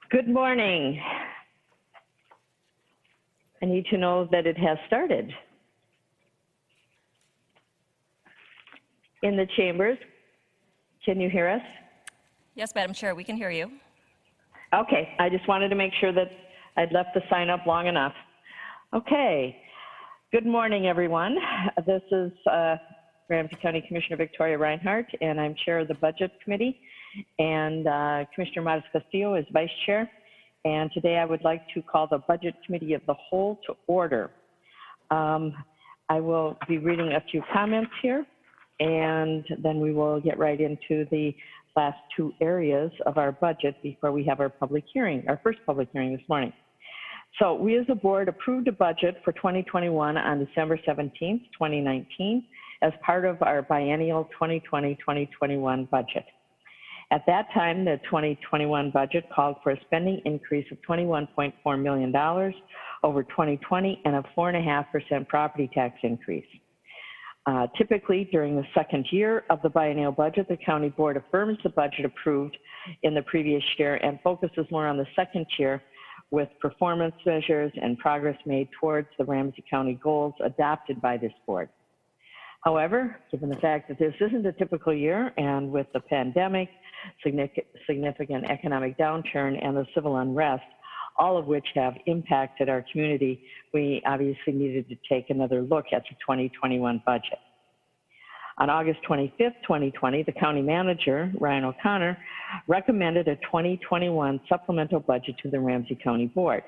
Good morning. I need to know that it has started. In the chambers, can you hear us? Yes, Madam Chair, we can hear you. Okay, I just wanted to make sure that I'd left the sign up long enough. Okay, good morning, everyone. This is Ramsey County Commissioner Victoria Reinhardt, and I'm chair of the Budget Committee, and Commissioner Matas Castillo is vice chair. And today I would like to call the Budget Committee of the Whole to order. I will be reading a few comments here, and then we will get right into the last two areas of our budget before we have our public hearing, our first public hearing this morning. So we as a board approved a budget for 2021 on December 17th, 2019, as part of our biennial 2020-2021 budget. At that time, the 2021 budget called for a spending increase of $21.4 million over 2020 and a 4.5% property tax increase. Typically, during the second year of the biennial budget, the county board affirms the budget approved in the previous year and focuses more on the second year with performance measures and progress made towards the Ramsey County goals adopted by this board. However, given the fact that this isn't a typical year, and with the pandemic, significant economic downturn, and the civil unrest, all of which have impacted our community, we obviously needed to take another look at the 2021 budget. On August 25th, 2020, the county manager, Ryan O'Connor, recommended a 2021 supplemental budget to the Ramsey County Board.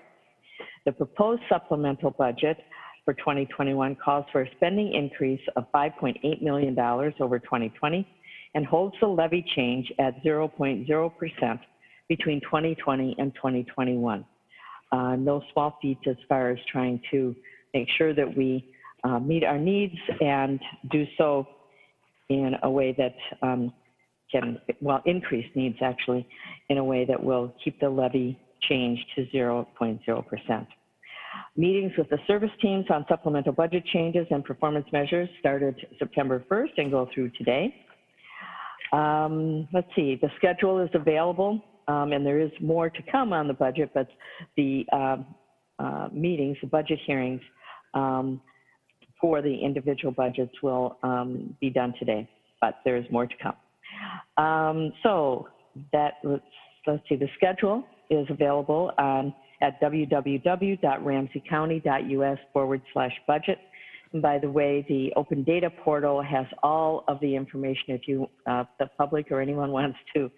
The proposed supplemental budget for 2021 calls for a spending increase of $5.8 million over 2020 and holds the levy change at 0.0% between 2020 and 2021. No small feat as far as trying to make sure that we meet our needs and do so in a way that increase needs actually in a way that will keep the levy change to 0.0%. Meetings with the service teams on supplemental budget changes and performance measures started September 1st and go through today. Let's see, the schedule is available, and there is more to come on the budget, but the meetings, the budget hearings for the individual budgets will be done today, but there is more to come. So that, let's see, the schedule is available at www.ramseycounty.us/budget. And by the way, the open data portal has all of the information if you, the public or anyone wants to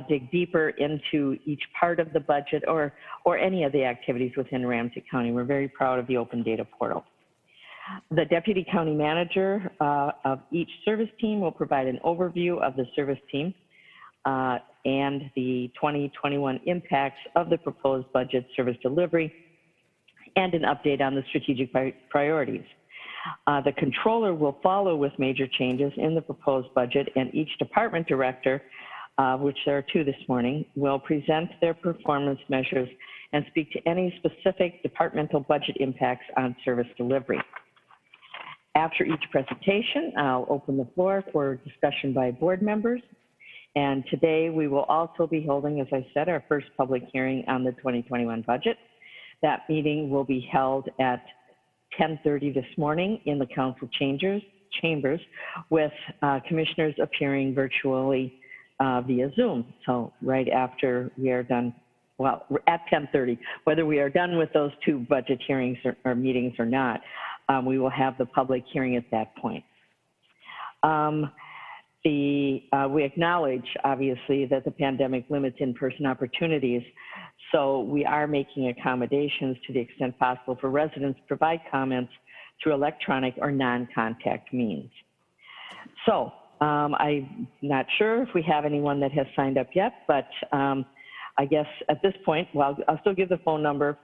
dig deeper into each part of the budget or any of the activities within Ramsey County. We're very proud of the open data portal. The deputy county manager of each service team will provide an overview of the service team and the 2021 impacts of the proposed budget service delivery and an update on the strategic priorities. The controller will follow with major changes in the proposed budget, and each department director, which there are two this morning, will present their performance measures and speak to any specific departmental budget impacts on service delivery. After each presentation, I'll open the floor for discussion by board members. And today we will also be holding, as I said, our first public hearing on the 2021 budget. That meeting will be held at 10:30 this morning in the council chambers with commissioners appearing virtually via Zoom. So right after we are done, well, at 10:30, whether we are done with those two budget hearings or meetings or not, we will have the public hearing at that point. We acknowledge, obviously, that the pandemic limits in-person opportunities, so we are making accommodations to the extent possible for residents to provide comments through electronic or non-contact means. So I'm not sure if we have anyone that has signed up yet, but I guess at this point, well, I'll still give the phone number,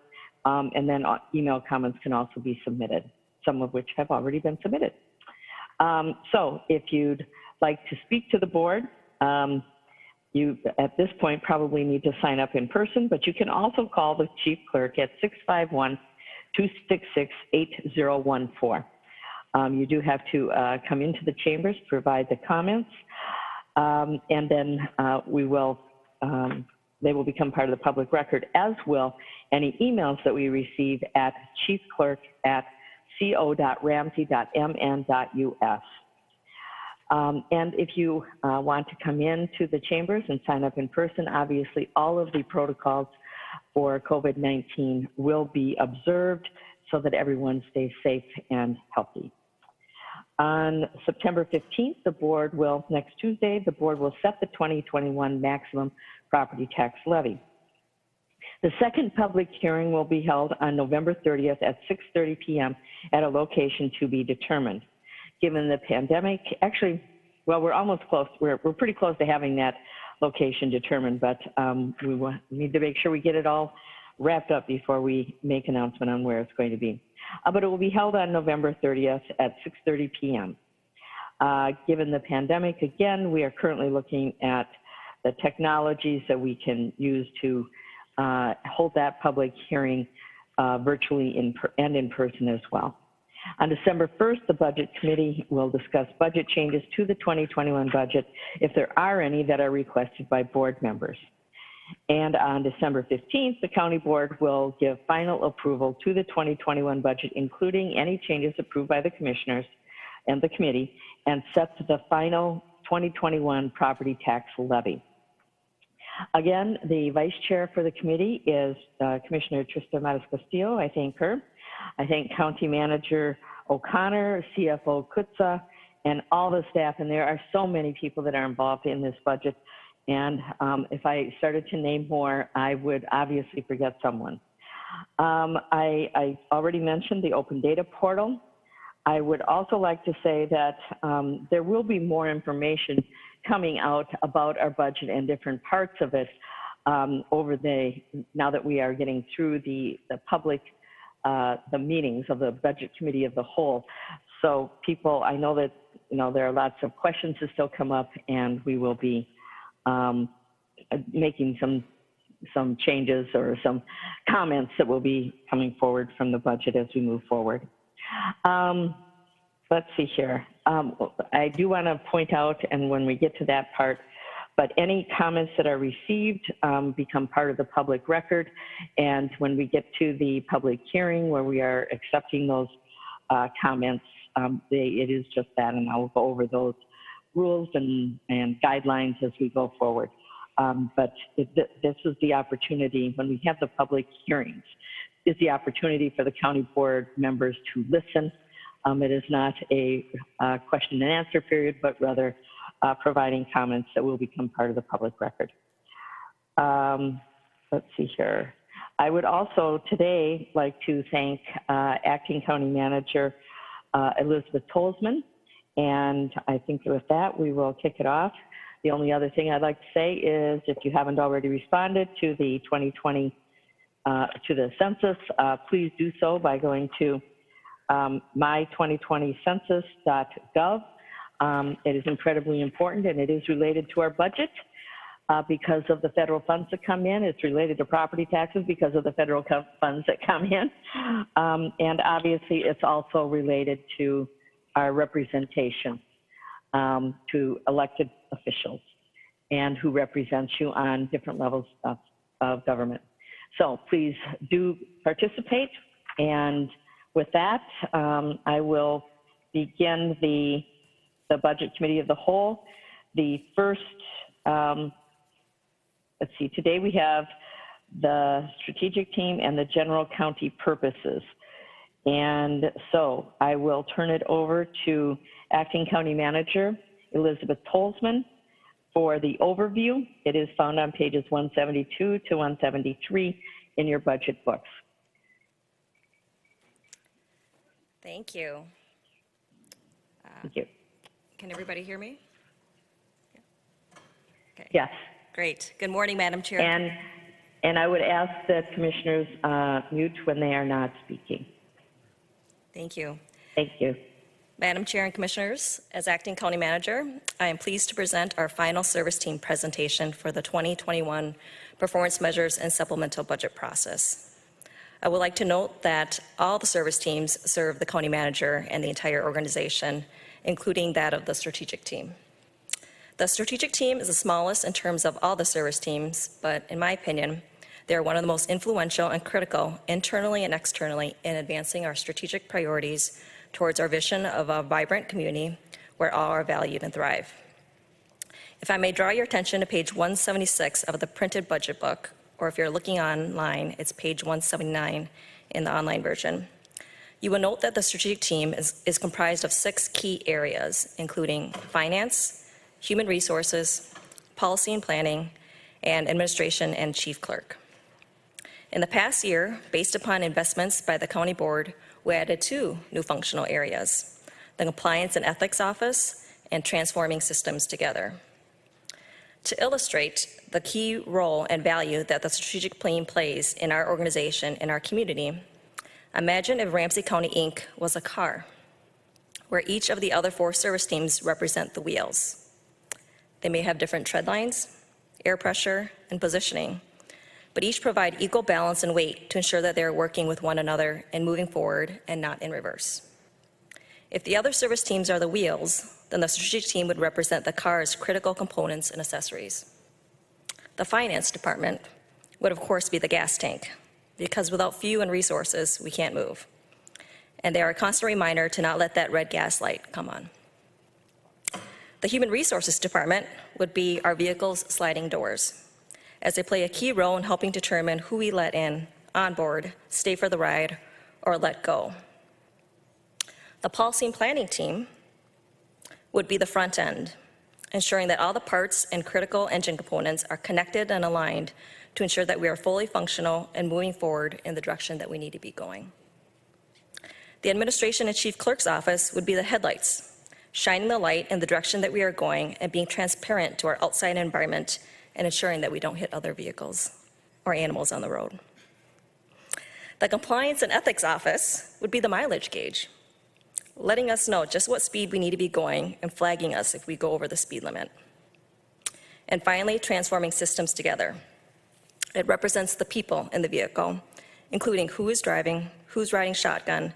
and then email comments can also be submitted, some of which have already been submitted. So if you'd like to speak to the board, you at this point probably need to sign up in person, but you can also call the chief clerk at 651-266-8014. You do have to come into the chambers, provide the comments, and then we will they will become part of the public record, as will any emails that we receive at chiefclerk@co.ramsey.mn.us. And if you want to come in to the chambers and sign up in person, obviously all of the protocols for COVID-19 will be observed so that everyone stays safe and healthy. On September 15th, next Tuesday, the board will set the 2021 maximum property tax levy. The second public hearing will be held on November 30th at 6:30 p.m. at a location to be determined. Given the pandemic, actually, well, we're almost close. We're pretty close to having that location determined, but we need to make sure we get it all wrapped up before we make announcement on where it's going to be. But it will be held on November 30th at 6:30 p.m. Given the pandemic, again, we are currently looking at the technologies that we can use to hold that public hearing virtually and in person as well. On December 1st, the Budget Committee will discuss budget changes to the 2021 budget if there are any that are requested by board members. And on December 15th, the County Board will give final approval to the 2021 budget, including any changes approved by the Commissioners and the Committee, and set the final 2021 property tax levy. Again, the Vice Chair for the committee is Commissioner Trista Matas-Castillo. I thank her. I thank County Manager O'Connor, CFO Kutza, and all the staff. And there are so many people that are involved in this budget. And if I started to name more, I would obviously forget someone. I already mentioned the open data portal. I would also like to say that there will be more information coming out about our budget and different parts of it now that we are getting through the public, the meetings of the Budget Committee of the whole. So people, I know that, there are lots of questions that still come up, and we will be making some changes or some comments that will be coming forward from the budget as we move forward. Let's see here. I do want to point out, and when we get to that part, but any comments that are received become part of the public record. And when we get to the public hearing where we are accepting those comments, it is just that, and I'll go over those rules and guidelines as we go forward. But this is the opportunity, when we have the public hearings, is the opportunity for the county board members to listen. It is not a question and answer period, but rather providing comments that will become part of the public record. Let's see here. I would also today like to thank Acting County Manager Elizabeth Tolsman. And I think with that, we will kick it off. The only other thing I'd like to say is if you haven't already responded to the 2020, to the census, please do so by going to my2020census.gov. It is incredibly important, and it is related to our budget because of the federal funds that come in. It's related to property taxes because of the federal funds that come in. And obviously, it's also related to our representation to elected officials and who represents you on different levels of government. So please do participate. And with that, I will begin the Budget Committee of the Whole. The first, let's see, today we have the strategic team and the general county purposes. And so I will turn it over to Acting County Manager Elizabeth Tolsman for the overview. It is found on pages 172 to 173 in your budget books. Thank you. Thank you. Can everybody hear me? Yeah. Okay. Yes. Great. Good morning, Madam Chair. And I would ask that commissioners mute when they are not speaking. Thank you. Thank you. Madam Chair and Commissioners, as Acting County Manager, I am pleased to present our final service team presentation for the 2021 performance measures and supplemental budget process. I would like to note that all the service teams serve the County Manager and the entire organization, including that of the strategic team. The strategic team is the smallest in terms of all the service teams, but in my opinion, they are one of the most influential and critical internally and externally in advancing our strategic priorities towards our vision of a vibrant community where all are valued and thrive. If I may draw your attention to page 176 of the printed budget book, or if you're looking online, it's page 179 in the online version. You will note that the strategic team is comprised of 6 key areas, including finance, human resources, policy and planning, and administration and chief clerk. In the past year, based upon investments by the county board, we added 2 new functional areas, the Compliance and Ethics Office and Transforming Systems Together. To illustrate the key role and value that the strategic team plays in our organization and our community, imagine if Ramsey County, Inc. was a car, where each of the other 4 service teams represent the wheels. They may have different tread lines, air pressure, and positioning, but each provide equal balance and weight to ensure that they're working with one another and moving forward and not in reverse. If the other service teams are the wheels, then the strategic team would represent the car's critical components and accessories. The finance department would, of course, be the gas tank, because without fuel and resources, we can't move. And they are a constant reminder to not let that red gas light come on. The human resources department would be our vehicle's sliding doors, as they play a key role in helping determine who we let in, on board, stay for the ride, or let go. The policy and planning team would be the front end, ensuring that all the parts and critical engine components are connected and aligned to ensure that we are fully functional and moving forward in the direction that we need to be going. The administration and chief clerk's office would be the headlights, shining the light in the direction that we are going and being transparent to our outside environment and ensuring that we don't hit other vehicles or animals on the road. The Compliance and Ethics Office would be the mileage gauge, letting us know just what speed we need to be going and flagging us if we go over the speed limit. And finally, Transforming Systems Together. It represents the people in the vehicle, including who is driving, who's riding shotgun,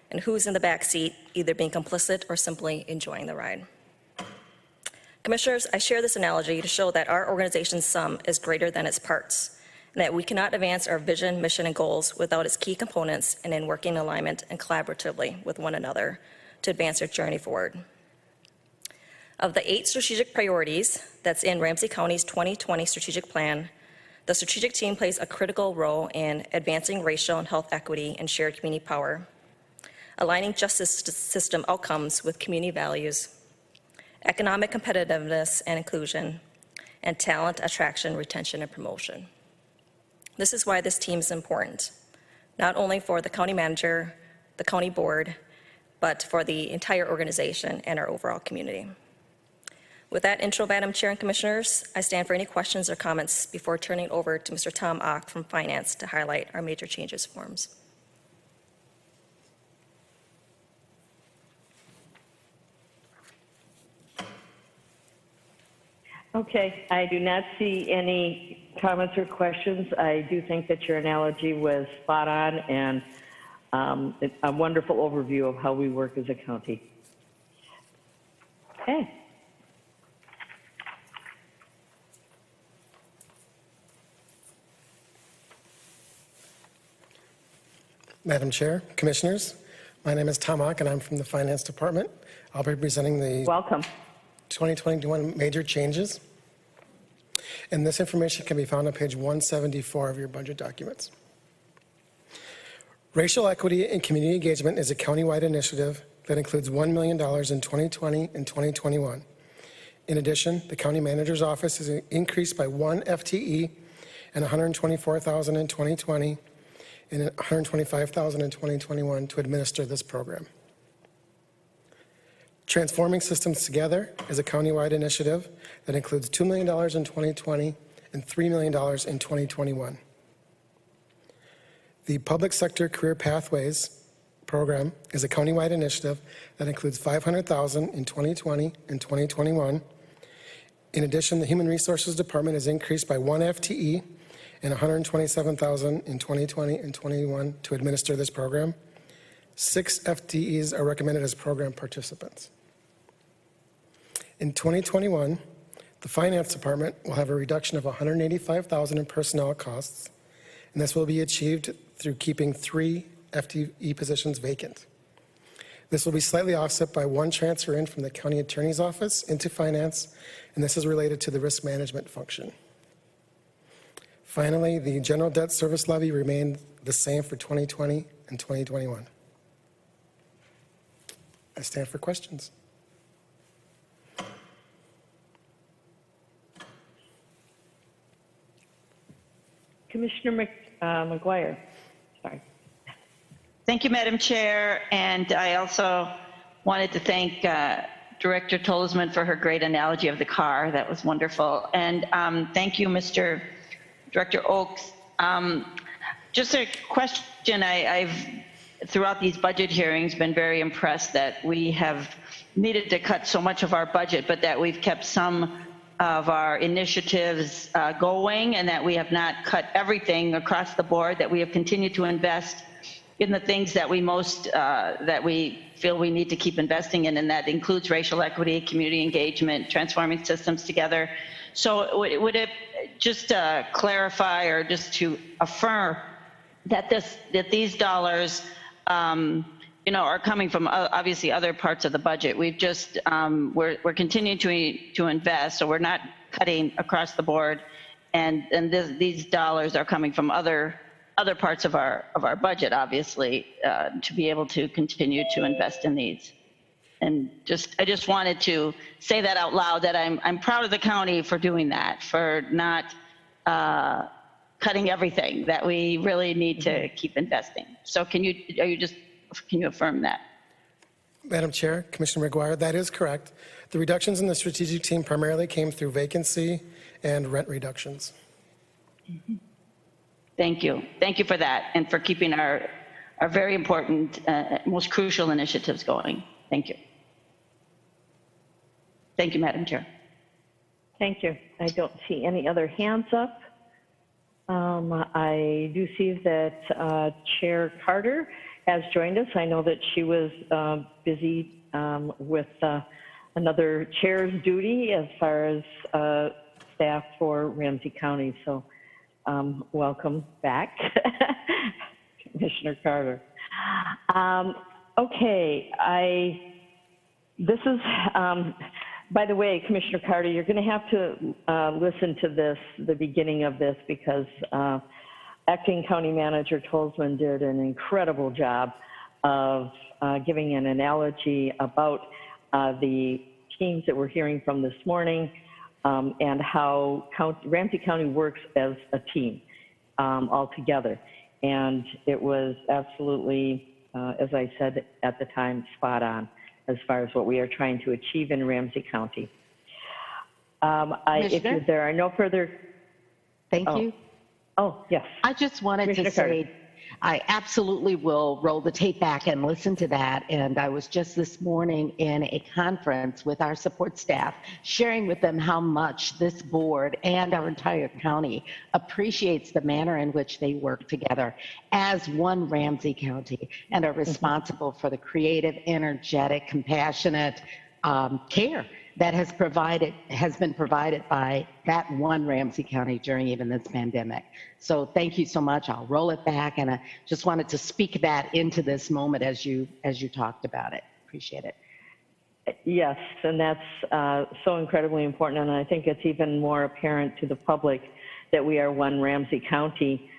and who's in the back seat, either being complicit or simply enjoying the ride. Commissioners, I share this analogy to show that our organization's sum is greater than its parts, and that we cannot advance our vision, mission, and goals without its key components and in working alignment and collaboratively with one another to advance our journey forward. Of the 8 strategic priorities that's in Ramsey County's 2020 strategic plan, the strategic team plays a critical role in advancing racial and health equity and shared community power, aligning justice system outcomes with community values, economic competitiveness and inclusion, and talent attraction, retention, and promotion. This is why this team is important, not only for the county manager, the county board, but for the entire organization and our overall community. With that intro, Madam Chair and Commissioners, I stand for any questions or comments before turning over to Mr. Tom Ock from Finance to highlight our major changes forms. Okay, I do not see any comments or questions. I do think that your analogy was spot on and a wonderful overview of how we work as a county. Okay. Madam Chair, Commissioners, my name is Tom Ock and I'm from the Finance Department. I'll be presenting the Welcome. 2021 major changes. And this information can be found on page 174 of your budget documents. Racial equity and community engagement is a countywide initiative that includes $1 million in 2020 and 2021. In addition, the county manager's office is increased by 1 FTE and $124,000 in 2020 and $125,000 in 2021 to administer this program. Transforming Systems Together is a countywide initiative that includes $2 million in 2020 and $3 million in 2021. The Public Sector Career Pathways program is a countywide initiative that includes $500,000 in 2020 and 2021. In addition, the Human Resources Department is increased by 1 FTE and $127,000 in 2020 and 21 to administer this program. 6 FTEs are recommended as program participants. In 2021, The Finance Department will have a reduction of $185,000 in personnel costs, and this will be achieved through keeping 3 FTE positions vacant. This will be slightly offset by 1 transfer in from the County Attorney's Office into Finance, and this is related to the risk management function. Finally, the general debt service levy remained the same for 2020 and 2021. I stand for questions. Commissioner McGuire. Sorry. Thank you, Madam Chair. And I also wanted to thank Director Tolzman for her great analogy of the car. That was wonderful. And thank you, Mr. Director Oakes. Just a question. I've, throughout these budget hearings, been very impressed that we have needed to cut so much of our budget, but that we've kept some of our initiatives going, and that we have not cut everything across the board, that we have continued to invest in the things that we that we feel we need to keep investing in, and that includes racial equity, community engagement, transforming systems together. So would it just clarify, or just to affirm that these dollars, are coming from obviously other parts of the budget? We've just we're continuing to invest, so we're not cutting across the board, and these dollars are coming from other parts of our budget, obviously, to be able to continue to invest in these. And I just wanted to say that out loud, that I'm proud of the county for doing that, for not cutting everything, that we really need to keep investing. So can you affirm that? Madam Chair, Commissioner McGuire, that is correct. The reductions in the strategic team primarily came through vacancy and rent reductions. Thank you. Thank you for that, and for keeping our very important, most crucial initiatives going. Thank you. Thank you, Madam Chair. Thank you. I don't see any other hands up. I do see that Chair Carter has joined us. I know that she was busy with another chair's duty as far as staff for Ramsey County. So welcome back, Commissioner Carter. Okay, this is, by the way, Commissioner Carter, you're going to have to listen to this, the beginning of this, because Acting County Manager Tolzman did an incredible job of giving an analogy about the teams that we're hearing from this morning, and how Ramsey County works as a team all together. And it was absolutely, as I said at the time, spot on as far as what we are trying to achieve in Ramsey County. If there are no further... Thank you. Oh, yes. I just wanted to say, I absolutely will roll the tape back and listen to that. And I was just this morning in a conference with our support staff, sharing with them how much this board and our entire county appreciates the manner in which they work together as one Ramsey County, and are responsible for the creative, energetic, compassionate care that has been provided by that one Ramsey County during even this pandemic. So thank you so much. I'll roll it back, and I just wanted to speak that into this moment as you talked about it. Appreciate it. Yes, and that's so incredibly important, and I think it's even more apparent to the public that we are one Ramsey County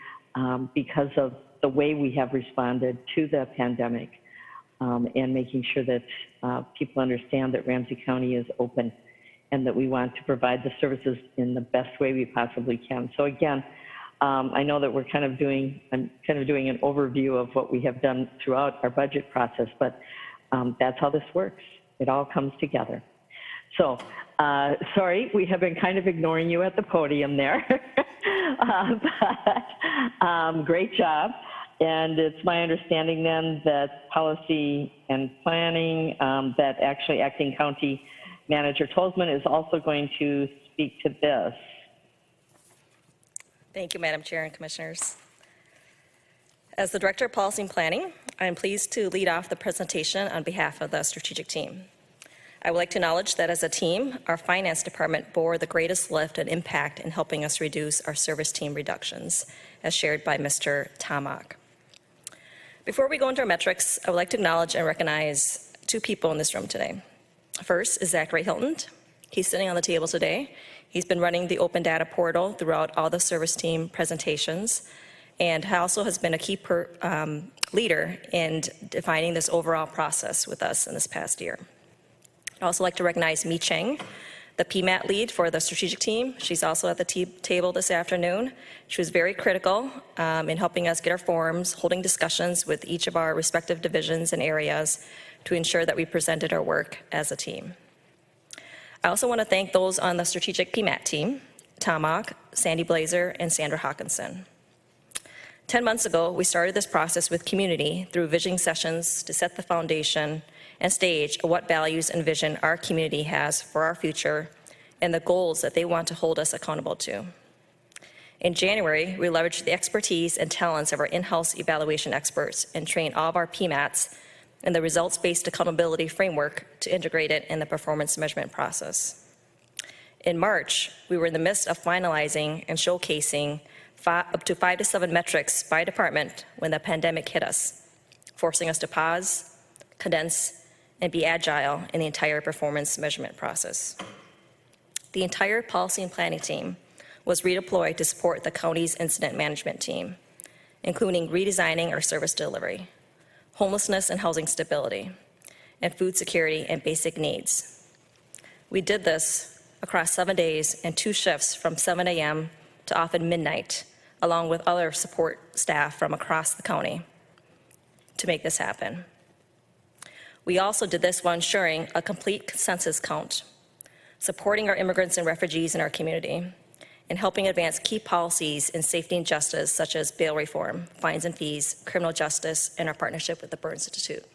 because of the way we have responded to the pandemic. And making sure that people understand that Ramsey County is open and that we want to provide the services in the best way we possibly can. So again, I know that I'm kind of doing an overview of what we have done throughout our budget process, but that's how this works. It all comes together. So, sorry, we have been kind of ignoring you at the podium there, but great job. And it's my understanding then that policy and planning, that actually Acting County Manager Tolzman is also going to speak to this. Thank you, Madam Chair and Commissioners. As the Director of Policy and Planning, I am pleased to lead off the presentation on behalf of the strategic team. I would like to acknowledge that as a team, our finance department bore the greatest lift and impact in helping us reduce our service team reductions, as shared by Mr. Tomac. Before we go into our metrics, I would like to acknowledge and recognize two people in this room today. First is Zachary Hilton. He's sitting on the table today. He's been running the open data portal throughout all the service team presentations, and also has been a key leader in defining this overall process with us in this past year. I'd also like to recognize Mi Cheng, the PMAT lead for the strategic team. She's also at the table this afternoon. She was very critical in helping us get our forms, holding discussions with each of our respective divisions and areas to ensure that we presented our work as a team. I also want to thank those on the strategic PMAT team, Tomac, Sandy Blazer, and Sandra Hawkinson. 10 months ago, we started this process with community through visioning sessions to set the foundation and stage of what values and vision our community has for our future and the goals that they want to hold us accountable to. In January, we leveraged the expertise and talents of our in-house evaluation experts and trained all of our PMATs in the results-based accountability framework to integrate it in the performance measurement process. In March, we were in the midst of finalizing and showcasing up to 5 to 7 metrics by department when the pandemic hit us, forcing us to pause, condense, and be agile in the entire performance measurement process. The entire policy and planning team was redeployed to support the county's incident management team, including redesigning our service delivery, homelessness and housing stability, and food security and basic needs. We did this across 7 days and 2 shifts from 7 a.m. to often midnight, along with other support staff from across the county to make this happen. We also did this while ensuring a complete consensus count, supporting our immigrants and refugees in our community, and helping advance key policies in safety and justice such as bail reform, fines and fees, criminal justice, and our partnership with the Burns Institute.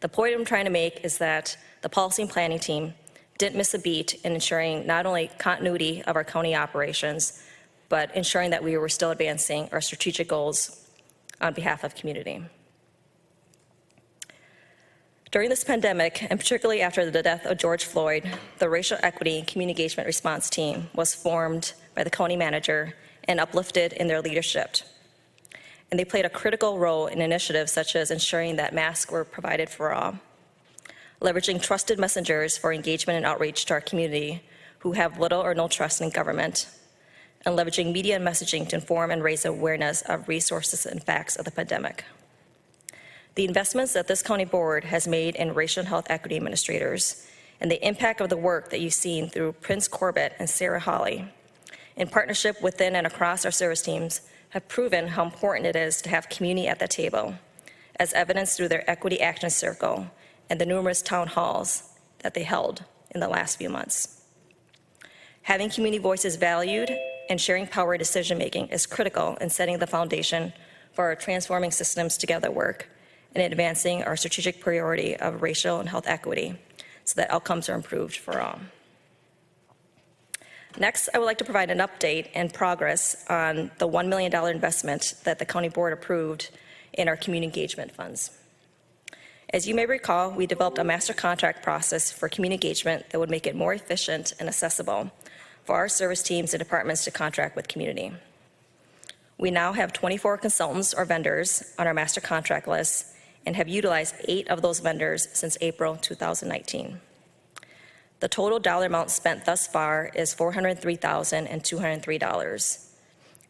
The point I'm trying to make is that the policy and planning team didn't miss a beat in ensuring not only continuity of our county operations, but ensuring that we were still advancing our strategic goals on behalf of community. During this pandemic, and particularly after the death of George Floyd, the Racial Equity and Community Engagement Response Team was formed by the county manager and uplifted in their leadership. And they played a critical role in initiatives such as ensuring that masks were provided for all, leveraging trusted messengers for engagement and outreach to our community who have little or no trust in government, and leveraging media and messaging to inform and raise awareness of resources and facts of the pandemic. The investments that this county board has made in racial and health equity administrators and the impact of the work that you've seen through Prince Corbett and Sarah Hawley in partnership within and across our service teams have proven how important it is to have community at the table, as evidenced through their Equity Action Circle and the numerous town halls that they held in the last few months. Having community voices valued and sharing power decision-making is critical in setting the foundation for our transforming systems together work and advancing our strategic priority of racial and health equity so that outcomes are improved for all. Next, I would like to provide an update and progress on the $1 million investment that the county board approved in our community engagement funds. As you may recall, we developed a master contract process for community engagement that would make it more efficient and accessible for our service teams and departments to contract with community. We now have 24 consultants or vendors on our master contract list and have utilized 8 of those vendors since April 2019. The total dollar amount spent thus far is $403,203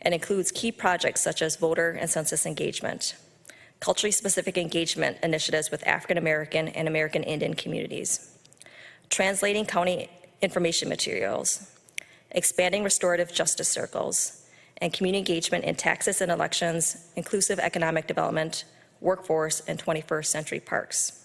and includes key projects such as voter and census engagement, culturally specific engagement initiatives with African American and American Indian communities, translating county information materials, expanding restorative justice circles, and community engagement in taxes and elections, inclusive economic development, workforce, and 21st century parks.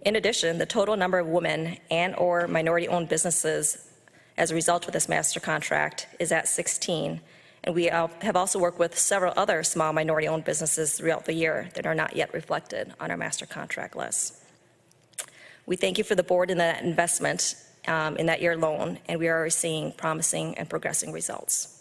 In addition, the total number of women and/or minority-owned businesses as a result of this master contract is at 16, and we have also worked with several other small minority-owned businesses throughout the year that are not yet reflected on our master contract list. We thank you for the board in that investment in that year alone, and we are seeing promising and progressing results.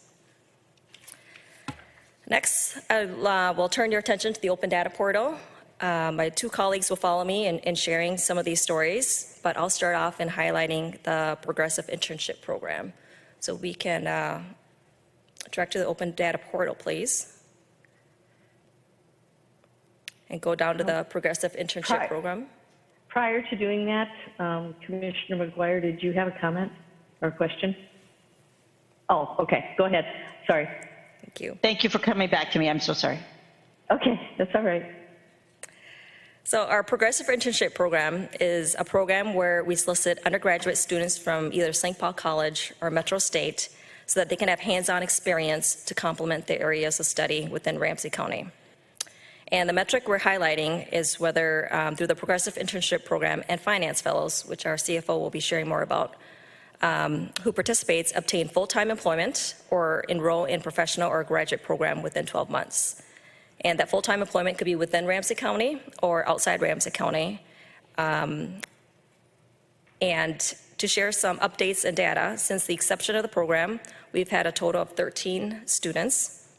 Next, we'll turn your attention to the open data portal. My two colleagues will follow me in sharing some of these stories, but I'll start off in highlighting the Progressive Internship Program. So we can direct to the Open Data Portal, please, and go down to the Progressive Internship Program. Prior to doing that, Commissioner McGuire, did you have a comment or a question? Oh, okay, go ahead. Sorry. Thank you. Thank you for coming back to me. I'm so sorry. Okay, that's all right. So our Progressive Internship Program is a program where we solicit undergraduate students from either St. Paul College or Metro State so that they can have hands-on experience to complement their areas of study within Ramsey County. And the metric we're highlighting is whether through the Progressive Internship Program and Finance Fellows, which our CFO will be sharing more about, who participates obtain full-time employment or enroll in professional or graduate program within 12 months. And that full-time employment could be within Ramsey County or outside Ramsey County. And to share some updates and data, since the inception of the program, we've had a total of 13 students.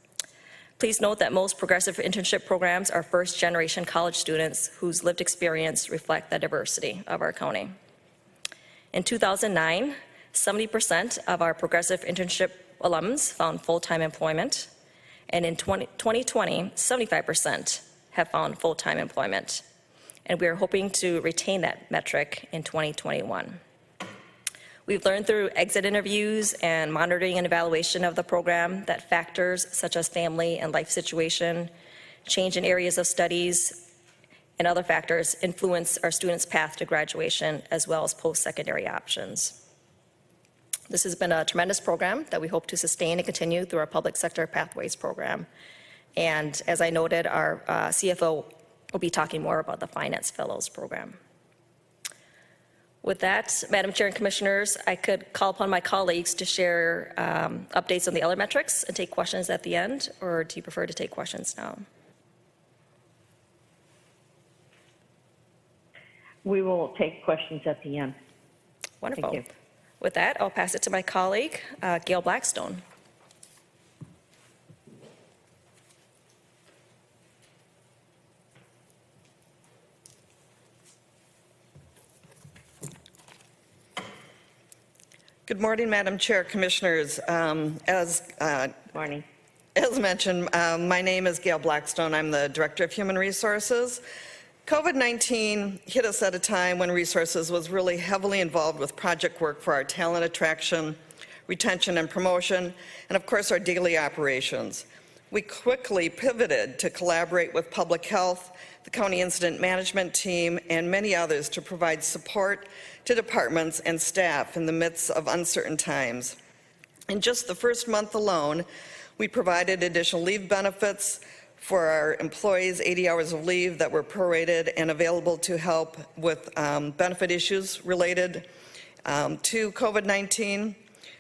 Please note that most Progressive Internship programs are first-generation college students whose lived experience reflect the diversity of our county. In 2009, 70% of our Progressive Internship alums found full-time employment. And in 2020, 75% have found full-time employment. And we are hoping to retain that metric in 2021. We've learned through exit interviews and monitoring and evaluation of the program that factors such as family and life situation, change in areas of studies, and other factors influence our students' path to graduation as well as post-secondary options. This has been a tremendous program that we hope to sustain and continue through our Public Sector Pathways program. And as I noted, our CFO will be talking more about the Finance Fellows program. With that, Madam Chair and Commissioners, I could call upon my colleagues to share updates on the other metrics and take questions at the end, or do you prefer to take questions now? We will take questions at the end. Wonderful. Thank you. With that, I'll pass it to my colleague, Gail Blackstone. Good morning, Madam Chair, Commissioners. Morning. As mentioned, my name is Gail Blackstone. I'm the Director of Human Resources. COVID-19 hit us at a time when Resources was really heavily involved with project work for our talent attraction, retention and promotion, and of course our daily operations. We quickly pivoted to collaborate with Public Health, the County Incident Management Team, and many others to provide support to departments and staff in the midst of uncertain times. In just the first month alone, we provided additional leave benefits for our employees, 80 hours of leave that were prorated and available to help with benefit issues related to COVID-19.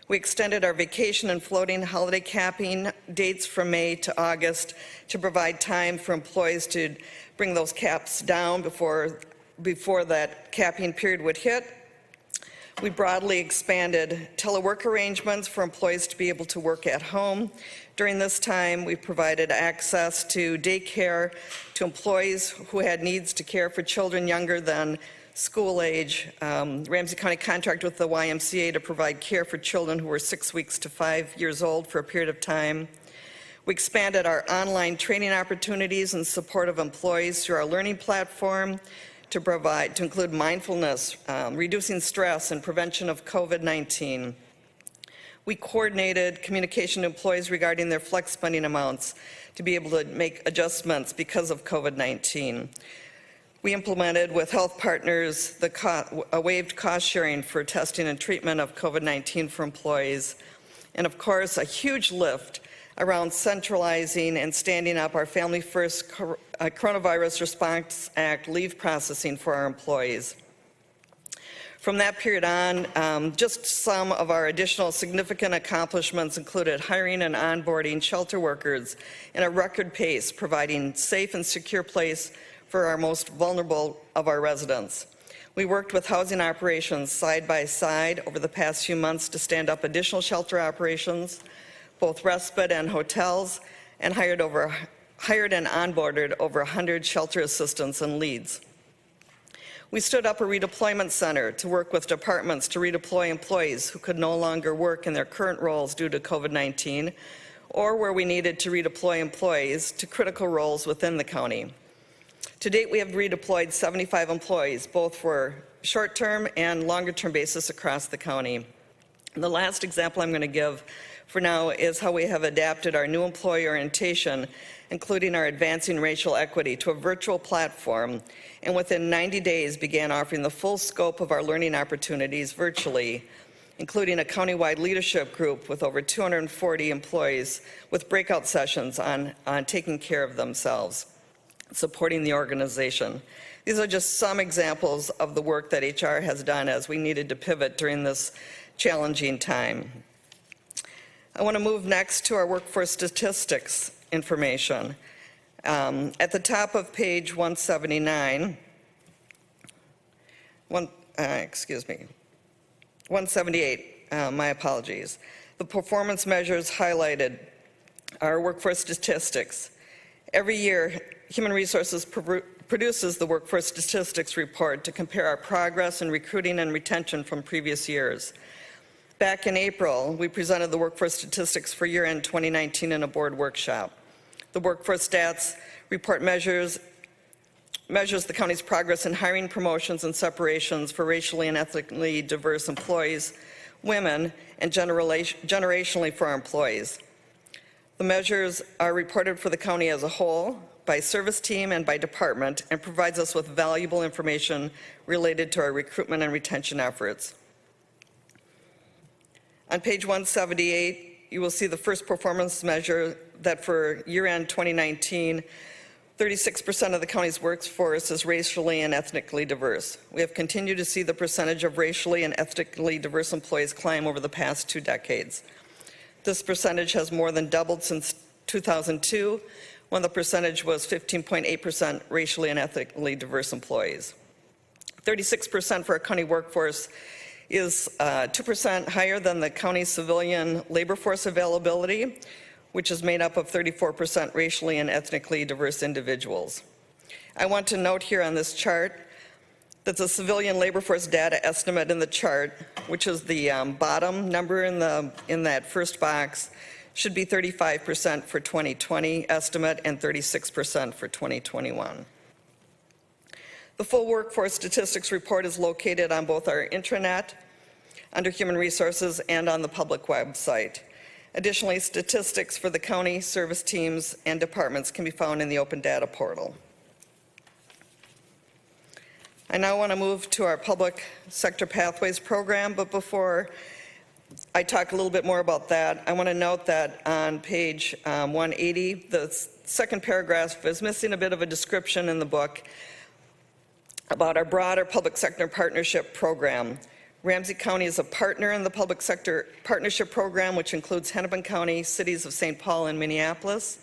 We extended our vacation and floating holiday capping dates from May to August to provide time for employees to bring those caps down before that capping period would hit. We broadly expanded telework arrangements for employees to be able to work at home. During this time, we provided access to daycare to employees who had needs to care for children younger than school age. Ramsey County contracted with the YMCA to provide care for children who were 6 weeks to 5 years old for a period of time. We expanded our online training opportunities in support of employees through our learning platform to include mindfulness, reducing stress, and prevention of COVID-19. We coordinated communication to employees regarding their flex spending amounts to be able to make adjustments because of COVID-19. We implemented with health partners a waived cost sharing for testing and treatment of COVID-19 for employees. And of course, a huge lift around centralizing and standing up our Family First Coronavirus Response Act leave processing for our employees. From that period on, just some of our additional significant accomplishments included hiring and onboarding shelter workers in a record pace, providing safe and secure place for our most vulnerable of our residents. We worked with housing operations side by side over the past few months to stand up additional shelter operations, both respite and hotels, and hired over hired and onboarded over 100 shelter assistants and leads. We stood up a redeployment center to work with departments to redeploy employees who could no longer work in their current roles due to COVID-19, or where we needed to redeploy employees to critical roles within the county. To date, we have redeployed 75 employees, both for short-term and longer-term basis across the county. And the last example I'm going to give for now is how we have adapted our new employee orientation, including our Advancing Racial Equity, to a virtual platform, and within 90 days began offering the full scope of our learning opportunities virtually, including a countywide leadership group with over 240 employees with breakout sessions on taking care of themselves, supporting the organization. These are just some examples of the work that HR has done as we needed to pivot during this challenging time. I want to move next to our workforce statistics information. At the top of page 179, 178, my apologies. The performance measures highlighted are workforce statistics. Every year, Human Resources produces the Workforce Statistics Report to compare our progress in recruiting and retention from previous years. Back in April, we presented the workforce statistics for year-end 2019 in a board workshop. The Workforce Stats Report measures the county's progress in hiring, promotions, and separations for racially and ethnically diverse employees, women, and generationally for our employees. The measures are reported for the county as a whole, by service team, and by department, and provides us with valuable information related to our recruitment and retention efforts. On page 178, you will see the first performance measure that for year-end 2019, 36% of the county's workforce is racially and ethnically diverse. We have continued to see the percentage of racially and ethnically diverse employees climb over the past 2 decades. This percentage has more than doubled since 2002, when the percentage was 15.8% racially and ethnically diverse employees. 36% for our county workforce is 2% higher than the county's civilian labor force availability, which is made up of 34% racially and ethnically diverse individuals. I want to note here on this chart that the civilian labor force data estimate in the chart, which is the bottom number in that first box, should be 35% for 2020 estimate and 36% for 2021. The full workforce statistics report is located on both our intranet under Human Resources and on the public website. Additionally, statistics for the county, service teams, and departments can be found in the Open Data Portal. I now want to move to our Public Sector Pathways program, but before I talk a little bit more about that, I want to note that on page 180, the second paragraph is missing a bit of a description in the book about our broader public sector partnership program. Ramsey County is a partner in the Public Sector Partnership Program, which includes Hennepin County, cities of St. Paul and Minneapolis,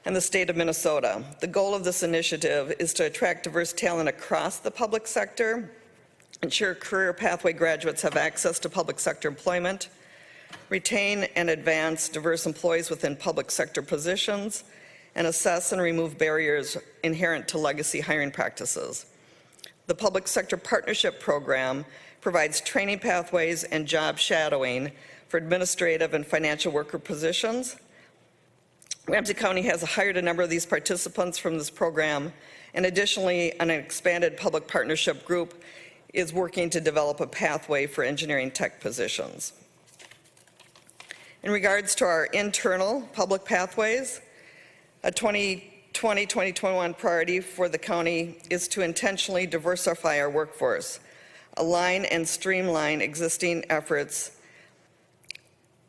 and the state of Minnesota. The goal of this initiative is to attract diverse talent across the public sector, ensure career pathway graduates have access to public sector employment, retain and advance diverse employees within public sector positions, and assess and remove barriers inherent to legacy hiring practices. The Public Sector Partnership Program provides training pathways and job shadowing for administrative and financial worker positions. Ramsey County has hired a number of these participants from this program, and additionally, an expanded public partnership group is working to develop a pathway for engineering tech positions. In regards to our internal public pathways, a 2020-2021 priority for the county is to intentionally diversify our workforce, align and streamline existing efforts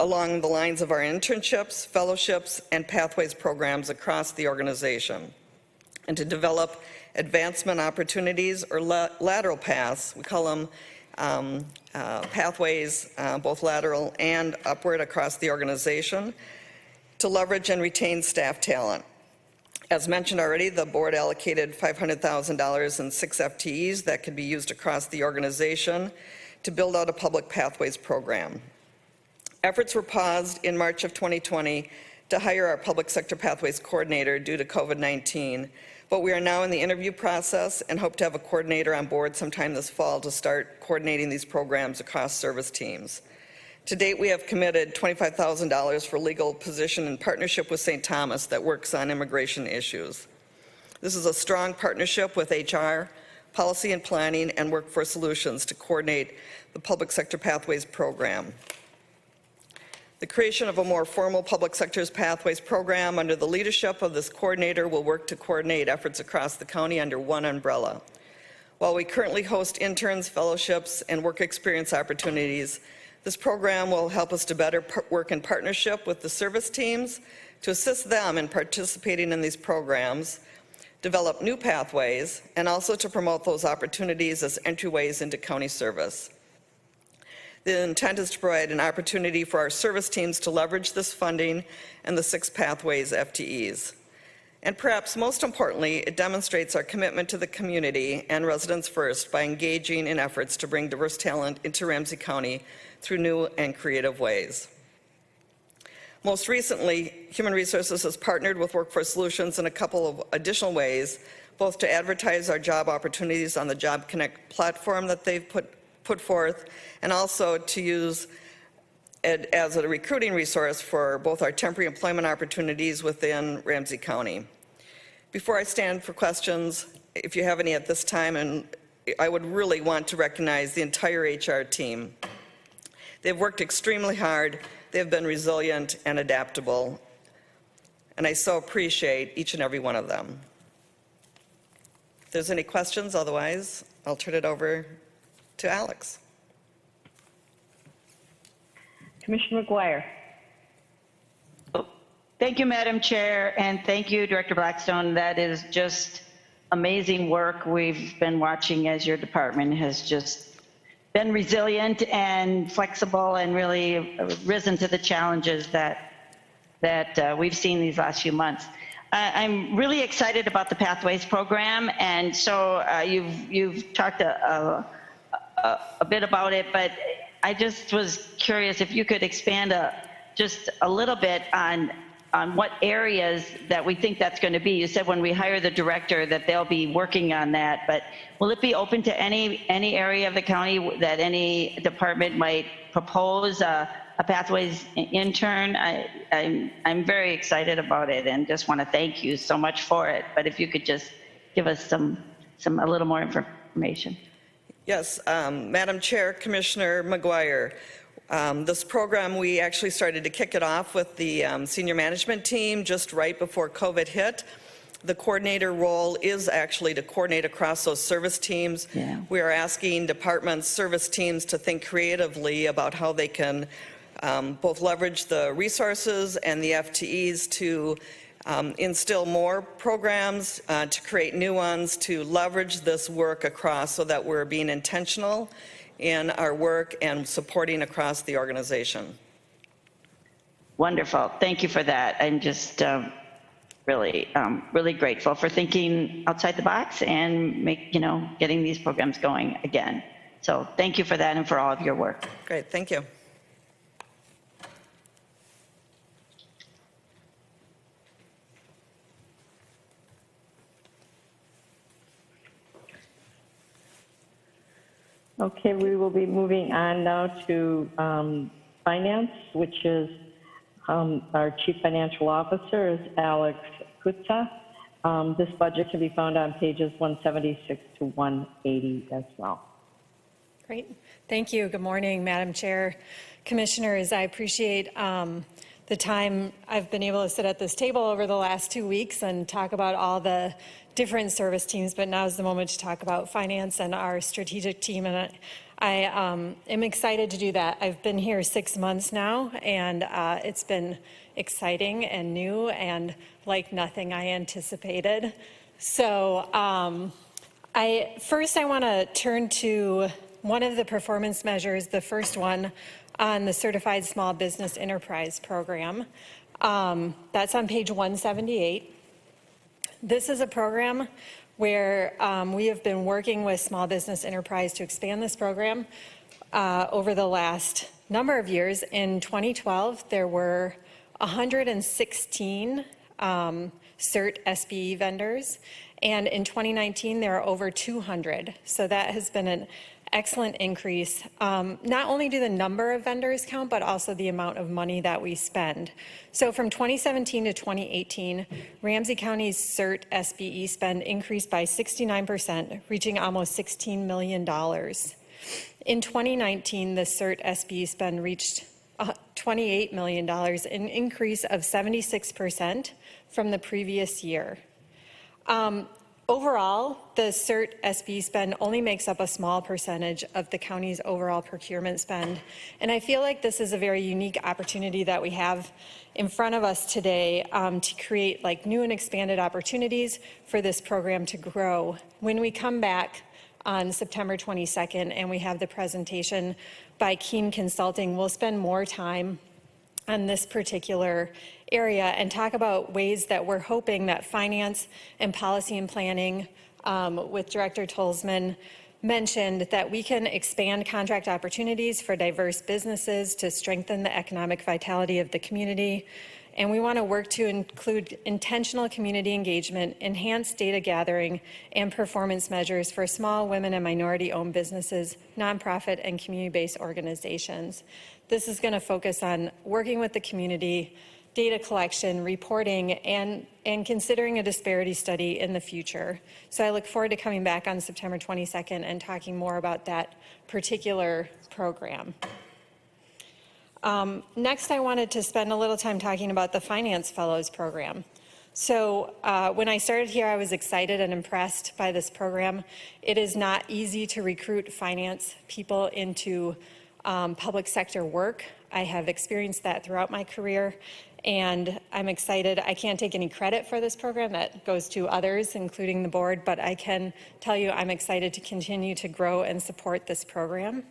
along the lines of our internships, fellowships, and pathways programs across the organization, and to develop advancement opportunities or lateral paths. We call them pathways, both lateral and upward across the organization, to leverage and retain staff talent. As mentioned already, the board allocated $500,000 in 6 FTEs that could be used across the organization to build out a public pathways program. Efforts were paused in March of 2020 to hire our Public Sector Pathways Coordinator due to COVID-19, but we are now in the interview process and hope to have a coordinator on board sometime this fall to start coordinating these programs across service teams. To date, we have committed $25,000 for legal position in partnership with St. Thomas that works on immigration issues. This is a strong partnership with HR, Policy and Planning, and Workforce Solutions to coordinate the Public Sector Pathways program. The creation of a more formal Public Sector's Pathways program under the leadership of this coordinator will work to coordinate efforts across the county under one umbrella. While we currently host interns, fellowships, and work experience opportunities, this program will help us to better work in partnership with the service teams to assist them in participating in these programs, develop new pathways, and also to promote those opportunities as entryways into county service. The intent is to provide an opportunity for our service teams to leverage this funding and the 6 Pathways FTEs. And perhaps most importantly, it demonstrates our commitment to the community and residents first by engaging in efforts to bring diverse talent into Ramsey County through new and creative ways. Most recently, Human Resources has partnered with Workforce Solutions in a couple of additional ways, both to advertise our job opportunities on the Job Connect platform that they've put forth, and also to use it as a recruiting resource for both our temporary employment opportunities within Ramsey County. Before I stand for questions, if you have any at this time, and I would really want to recognize the entire HR team. They've worked extremely hard, they've been resilient and adaptable, and I so appreciate each and every one of them. If there's any questions, otherwise, I'll turn it over to Alex. Commissioner McGuire. Thank you, Madam Chair, and thank you, Director Blackstone. That is just amazing work we've been watching as your department has just been resilient and flexible and really risen to the challenges that we've seen these last few months. I'm really excited about the Pathways program, and so you've talked a bit about it, but I just was curious if you could expand just a little bit on what areas that we think that's going to be. You said when we hire the director that they'll be working on that, but will it be open to any area of the county that any department might propose a Pathways intern? I'm very excited about it and just want to thank you so much for it. But if you could just give us a little more information. Yes, Madam Chair, Commissioner McGuire. This program, we actually started to kick it off with the senior management team just right before COVID hit. The coordinator role is actually to coordinate across those service teams. Yeah. We are asking departments, service teams to think creatively about how they can both leverage the resources and the FTEs to instill more programs, to create new ones, to leverage this work across so that we're being intentional in our work and supporting across the organization. Wonderful. Thank you for that. I'm just really grateful for thinking outside the box and getting these programs going again. So thank you for that and for all of your work. Great. Thank you. Okay, we will be moving on now to finance, which is our Chief Financial Officer is Alex Kutza. This budget can be found on pages 176 to 180 as well. Great. Thank you. Good morning, Madam Chair, Commissioners. I appreciate the time I've been able to sit at this table over the last 2 weeks and talk about all the different service teams, but now is the moment to talk about finance and our strategic team, and I am excited to do that. I've been here 6 months now, and it's been exciting and new and like nothing I anticipated. So first I want to turn to one of the performance measures, the first one on the Certified Small Business Enterprise Program. That's on page 178. This is a program where we have been working with small business enterprise to expand this program over the last number of years. In 2012, there were 116 CERT SBE vendors, and in 2019 there are over 200. So that has been an excellent increase. Not only do the number of vendors count, but also the amount of money that we spend. So from 2017 to 2018, Ramsey County's CERT SBE spend increased by 69%, reaching almost $16 million. In 2019, the CERT SBE spend reached $28 million, an increase of 76% from the previous year. Overall, the CERT SB spend only makes up a small percentage of the county's overall procurement spend. And I feel like this is a very unique opportunity that we have in front of us today to create new and expanded opportunities for this program to grow. When we come back on September 22nd and we have the presentation by Comm Consulting, we'll spend more time on this particular area and talk about ways that we're hoping that finance and policy and planning with Director Tolzman mentioned that we can expand contract opportunities for diverse businesses to strengthen the economic vitality of the community. And we want to work to include intentional community engagement, enhanced data gathering, and performance measures for small, women, and minority-owned businesses, nonprofit, and community-based organizations. This is going to focus on working with the community, data collection, reporting, and considering a disparity study in the future. So I look forward to coming back on September 22nd and talking more about that particular program. Next, I wanted to spend a little time talking about the Finance Fellows Program. So when I started here, I was excited and impressed by this program. It is not easy to recruit finance people into public sector work. I have experienced that throughout my career, and I'm excited. I can't take any credit for this program. That goes to others, including the board, but I can tell you I'm excited to continue to grow and support this program,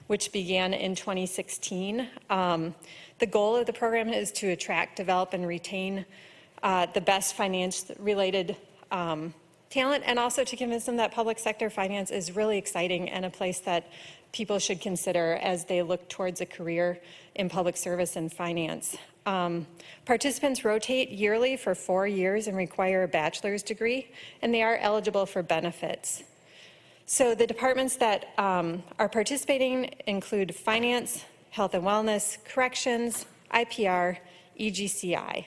which began in 2016. The goal of the program is to attract, develop, and retain the best finance-related talent, and also to convince them that public sector finance is really exciting and a place that people should consider as they look towards a career in public service and finance. Participants rotate yearly for 4 years and require a bachelor's degree, and they are eligible for benefits. So the departments that are participating include finance, health and wellness, corrections, IPR, EGCI.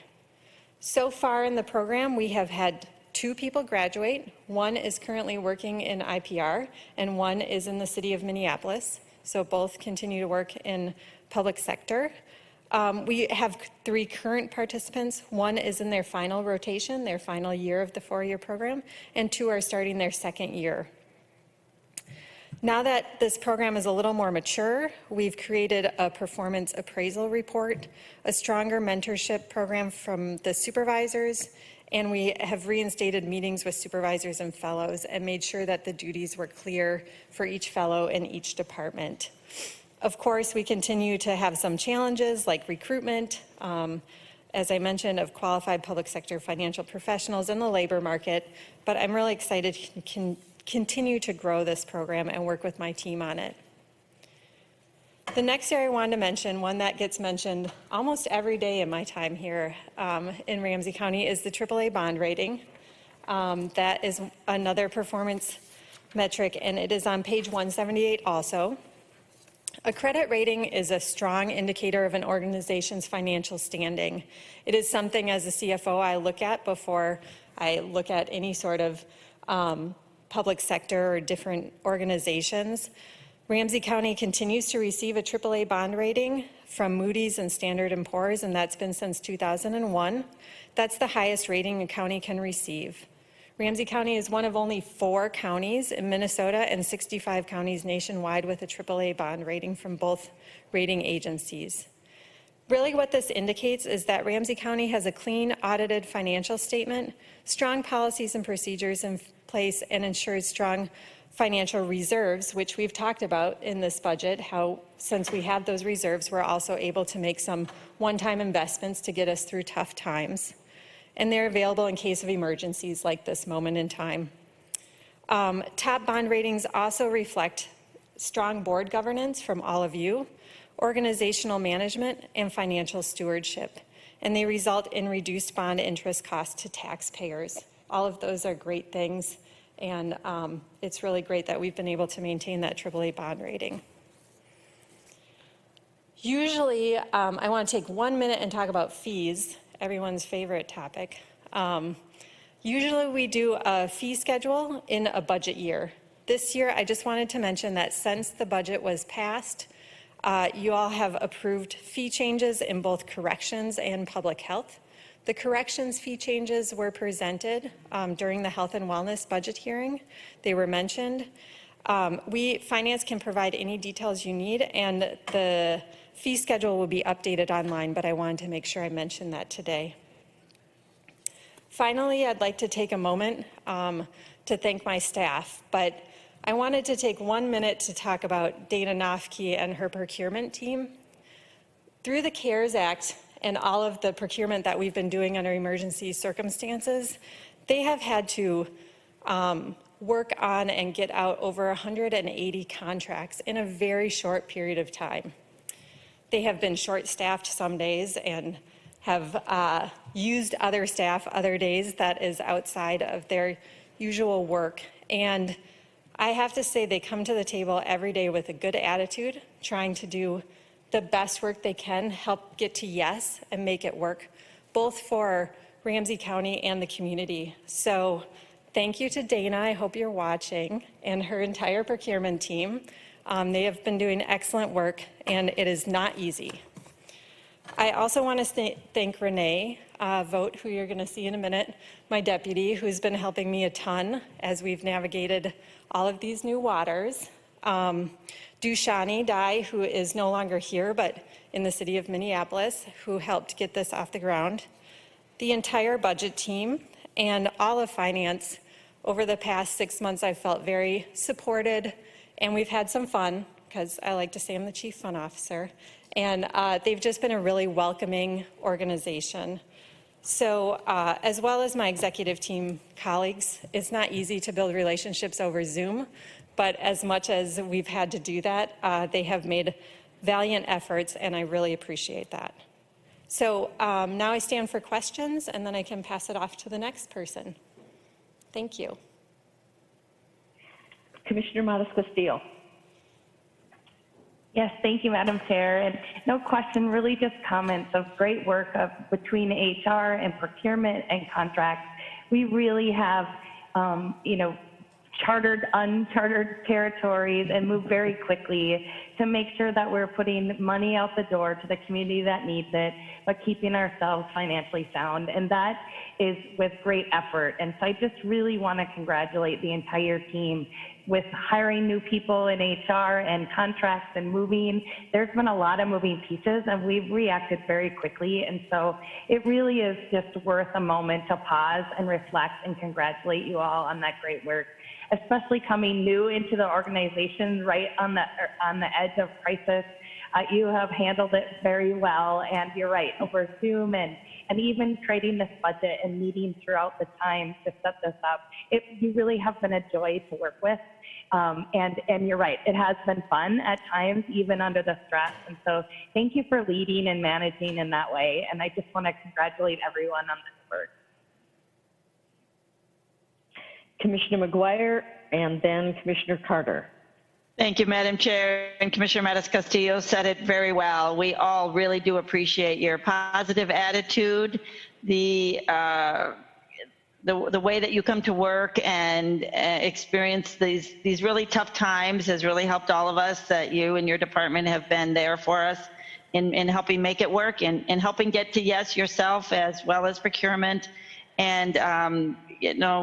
So far in the program, we have had 2 people graduate. One is currently working in IPR, and one is in the city of Minneapolis. So both continue to work in public sector. We have 3 current participants. One is in their final rotation, their final year of the 4-year program, and 2 are starting their 2nd year. Now that this program is a little more mature, we've created a performance appraisal report, a stronger mentorship program from the supervisors, and we have reinstated meetings with supervisors and fellows and made sure that the duties were clear for each fellow in each department. Of course, we continue to have some challenges like recruitment, as I mentioned, of qualified public sector financial professionals in the labor market, but I'm really excited to continue to grow this program and work with my team on it. The next area I wanted to mention, one that gets mentioned almost every day in my time here in Ramsey County, is the AAA bond rating. That is another performance metric, and it is on page 178 also. A credit rating is a strong indicator of an organization's financial standing. It is something as a CFO I look at before I look at any sort of public sector or different organizations. Ramsey County continues to receive a AAA bond rating from Moody's and Standard & Poor's, and that's been since 2001. That's the highest rating a county can receive. Ramsey County is one of only 4 counties in Minnesota and 65 counties nationwide with a AAA bond rating from both rating agencies. Really what this indicates is that Ramsey County has a clean, audited financial statement, strong policies and procedures in place, and ensures strong financial reserves, which we've talked about in this budget, how since we have those reserves, we're also able to make some one-time investments to get us through tough times. And they're available in case of emergencies like this moment in time. Top bond ratings also reflect strong board governance from all of you, organizational management, and financial stewardship. and they result in reduced bond interest costs to taxpayers. All of those are great things, and it's really great that we've been able to maintain that AAA bond rating. Usually, I want to take 1 minute and talk about fees, everyone's favorite topic. Usually we do a fee schedule in a budget year. This year, I just wanted to mention that since the budget was passed, you all have approved fee changes in both corrections and public health. The corrections fee changes were presented during the health and wellness budget hearing. They were mentioned. Finance can provide any details you need, and the fee schedule will be updated online, but I wanted to make sure I mentioned that today. Finally, I'd like to take a moment to thank my staff, but I wanted to take 1 minute to talk about Dana Nofke and her procurement team. Through the CARES Act and all of the procurement that we've been doing under emergency circumstances, they have had to work on and get out over 180 contracts in a very short period of time. They have been short-staffed some days and have used other staff other days that is outside of their usual work. And I have to say they come to the table every day with a good attitude, trying to do the best work they can, help get to yes and make it work, both for Ramsey County and the community. So thank you to Dana, I hope you're watching, and her entire procurement team. They have been doing excellent work, and it is not easy. I also want to thank Renee Vogt, who you're going to see in a minute, my deputy, who's been helping me a ton as we've navigated all of these new waters. Dushani Dai, who is no longer here, but in the city of Minneapolis, who helped get this off the ground. The entire budget team and all of finance. Over the past 6 months, I've felt very supported, and we've had some fun, because I like to say I'm the chief fun officer. And they've just been a really welcoming organization. So as well as my executive team colleagues, it's not easy to build relationships over Zoom, but as much as we've had to do that, they have made valiant efforts, and I really appreciate that. So now I stand for questions, and then I can pass it off to the next person. Thank you. Commissioner Matas-Castillo. Yes, thank you, Madam Chair. And no question, really just comments of great work between HR and procurement and contracts. We really have, chartered unchartered territories and move very quickly to make sure that we're putting money out the door to the community that needs it, but keeping ourselves financially sound. And that is with great effort. And so I just really want to congratulate the entire team with hiring new people in HR and contracts and moving. There's been a lot of moving pieces, and we've reacted very quickly. And so it really is just worth a moment to pause and reflect and congratulate you all on that great work, especially coming new into the organization right on the edge of crisis. You have handled it very well, and you're right, over Zoom and even creating this budget and meeting throughout the time to set this up. You really have been a joy to work with. And you're right, it has been fun at times, even under the stress. And so thank you for leading and managing in that way. And I just want to congratulate everyone on this work. Commissioner McGuire, and then Commissioner Carter. Thank you, Madam Chair, and Commissioner Matas-Castillo said it very well. We all really do appreciate your positive attitude, the way that you come to work and experience these really tough times has really helped all of us, that you and your department have been there for us in helping make it work and helping get to yes yourself as well as procurement. And,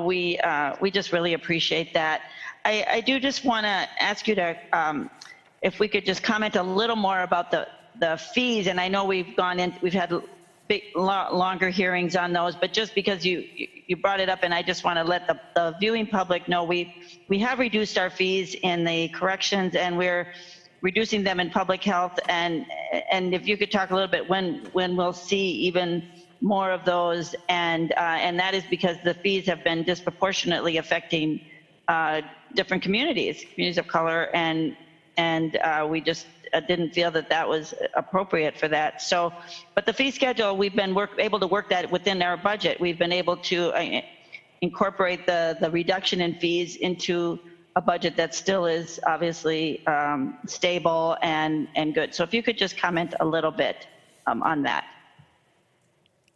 we just really appreciate that. I do just want to ask you to, if we could just comment a little more about the fees. And I know we've had longer hearings on those, but just because you brought it up, and I just want to let the viewing public know, we have reduced our fees in the corrections, and we're reducing them in public health. And if you could talk a little bit when we'll see even more of those, and that is because the fees have been disproportionately affecting different communities of color and and we just didn't feel that that was appropriate for that. So, but the fee schedule, we've been able to work that within our budget. We've been able to incorporate the reduction in fees into a budget that still is obviously stable and good. So if you could just comment a little bit on that.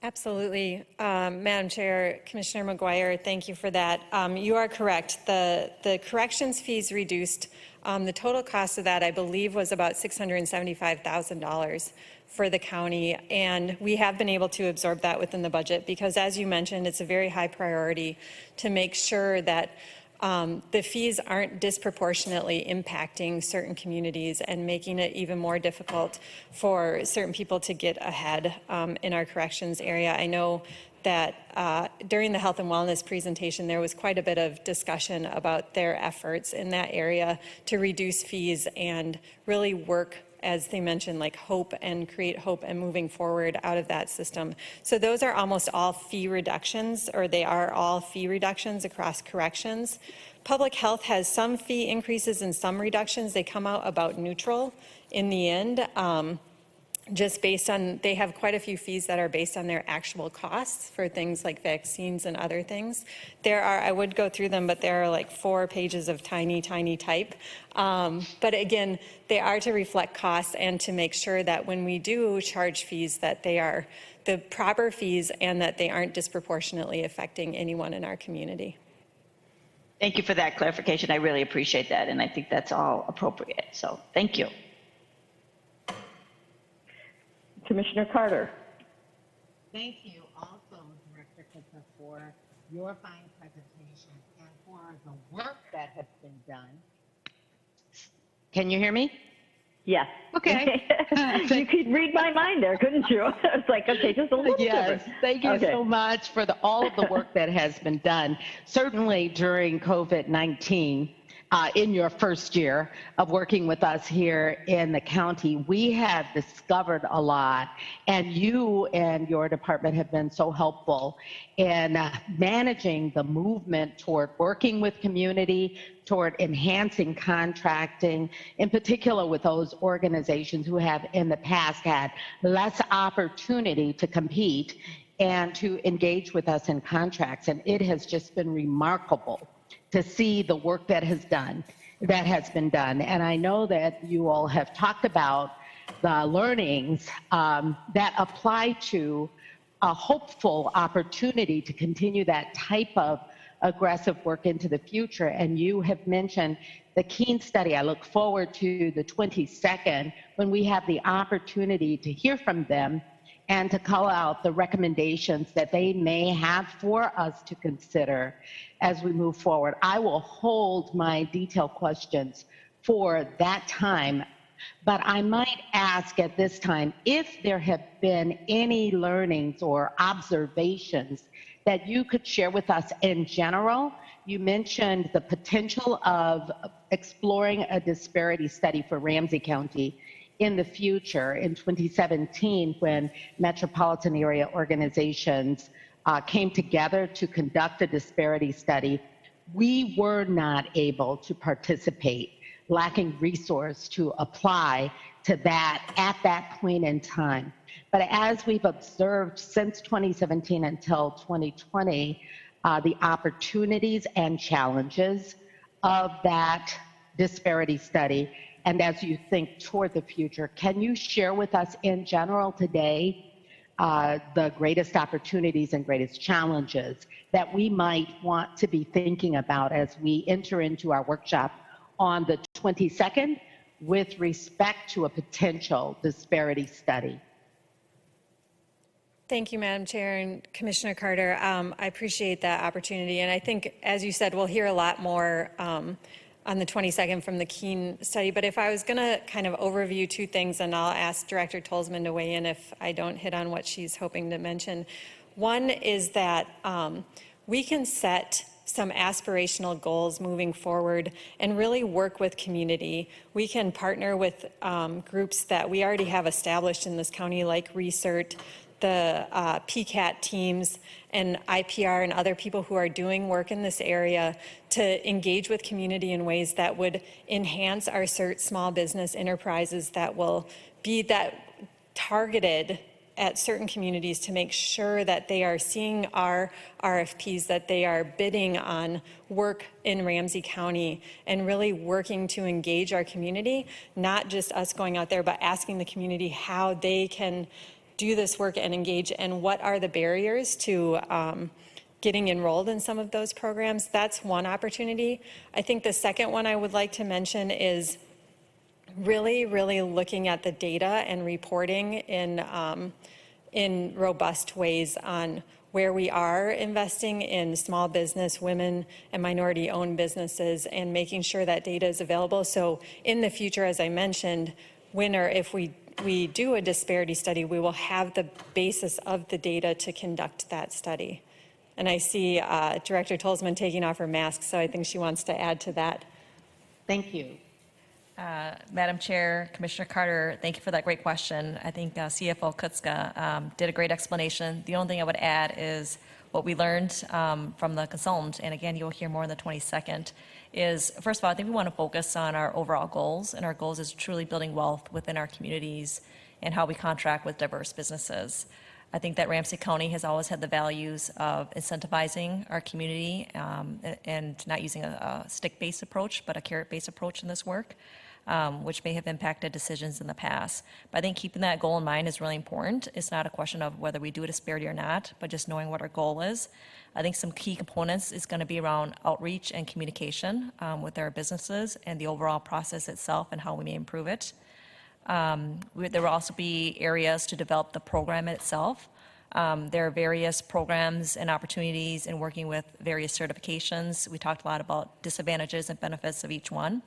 Absolutely. Madam Chair, Commissioner McGuire, thank you for that. You are correct. The corrections fees reduced. The total cost of that, I believe, was about $675,000 for the county, and we have been able to absorb that within the budget because, as you mentioned, it's a very high priority to make sure that the fees aren't disproportionately impacting certain communities and making it even more difficult for certain people to get ahead in our corrections area. I know that during the health and wellness presentation, there was quite a bit of discussion about their efforts in that area to reduce fees and really work, as they mentioned, like hope and create hope and moving forward out of that system. So those are almost all fee reductions, or they are all fee reductions across corrections. Public health has some fee increases and some reductions. They come out about neutral in the end. Just based on, they have quite a few fees that are based on their actual costs for things like vaccines and other things. There are, I would go through them, but there are like 4 pages of tiny, tiny type. But again, they are to reflect costs and to make sure that when we do charge fees that they are the proper fees and that they aren't disproportionately affecting anyone in our community. Thank you for that clarification. I really appreciate that, and I think that's all appropriate. So thank you. Commissioner Carter. Thank you also, Director Cooper, for your fine presentation and for the work that has been done. Can you hear me? Yes. Okay. You could read my mind there, couldn't you? I was like, okay, just a little Yes, different. thank you so much for all of the work that has been done. Certainly during COVID-19, in your first year of working with us here in the county, we have discovered a lot, and you and your department have been so helpful in managing the movement toward working with community, toward enhancing contracting, in particular with those organizations who have in the past had less opportunity to compete and to engage with us in contracts. And it has just been remarkable to see the work that has been done. And I know that you all have talked about the learnings that apply to a hopeful opportunity to continue that type of aggressive work into the future. And you have mentioned the Keene study. I look forward to the 22nd when we have the opportunity to hear from them and to call out the recommendations that they may have for us to consider as we move forward. I will hold my detailed questions for that time, but I might ask at this time if there have been any learnings or observations that you could share with us in general. You mentioned the potential of exploring a disparity study for Ramsey County in the future. In 2017, when metropolitan area organizations came together to conduct a disparity study, we were not able to participate, lacking resource to apply to that at that point in time. But as we've observed since 2017 until 2020, the opportunities and challenges of that disparity study. And as you think toward the future, can you share with us in general today the greatest opportunities and greatest challenges that we might want to be thinking about as we enter into our workshop on the 22nd with respect to a potential disparity study? Thank you, Madam Chair and Commissioner Carter. I appreciate that opportunity. And I think, as you said, we'll hear a lot more on the 22nd from the Keene study. But if I was going to kind of overview 2 things, and I'll ask Director Tolzman to weigh in if I don't hit on what she's hoping to mention. One is that we can set some aspirational goals moving forward and really work with community. We can partner with groups that we already have established in this county, like Research, the PCAT teams and IPR and other people who are doing work in this area to engage with community in ways that would enhance our CERT small business enterprises, that will be that targeted at certain communities to make sure that they are seeing our RFPs, that they are bidding on work in Ramsey County, and really working to engage our community, not just us going out there, but asking the community how they can do this work and engage, and what are the barriers to getting enrolled in some of those programs. That's one opportunity. I think the second one I would like to mention is really looking at the data and reporting in robust ways on where we are investing in small business, women and minority-owned businesses, and making sure that data is available. So in the future, as I mentioned, when or if we do a disparity study, we will have the basis of the data to conduct that study. And I see Director Tolzman taking off her mask, so I think she wants to add to that. Thank you. Madam Chair, Commissioner Carter, thank you for that great question. I think CFO Kutska did a great explanation. The only thing I would add is what we learned from the consultant, and again, you'll hear more on the 22nd, is first of all, I think we want to focus on our overall goals, and our goals is truly building wealth within our communities and how we contract with diverse businesses. I think that Ramsey County has always had the values of incentivizing our community and not using a stick-based approach, but a carrot-based approach in this work, which may have impacted decisions in the past. But I think keeping that goal in mind is really important. It's not a question of whether we do a disparity or not, but just knowing what our goal is. I think some key components is going to be around outreach and communication with our businesses and the overall process itself and how we may improve it. There will also be areas to develop the program itself. There are various programs and opportunities in working with various certifications. We talked a lot about disadvantages and benefits of each one.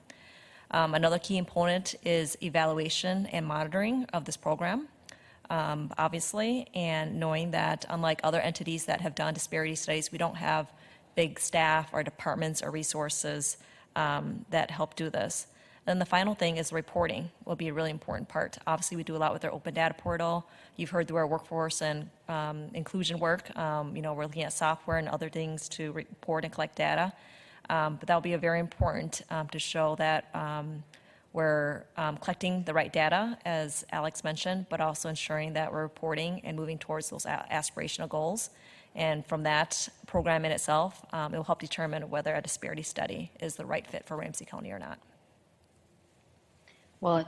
Another key component is evaluation and monitoring of this program, obviously, and knowing that unlike other entities that have done disparity studies, we don't have big staff or departments or resources that help do this. Then the final thing is reporting will be a really important part. Obviously, we do a lot with our open data portal. You've heard through our workforce and inclusion work. We're looking at software and other things to report and collect data. But that'll be a very important to show that we're collecting the right data, as Alex mentioned, but also ensuring that we're reporting and moving towards those aspirational goals. And from that program in itself, it will help determine whether a disparity study is the right fit for Ramsey County or not. Well,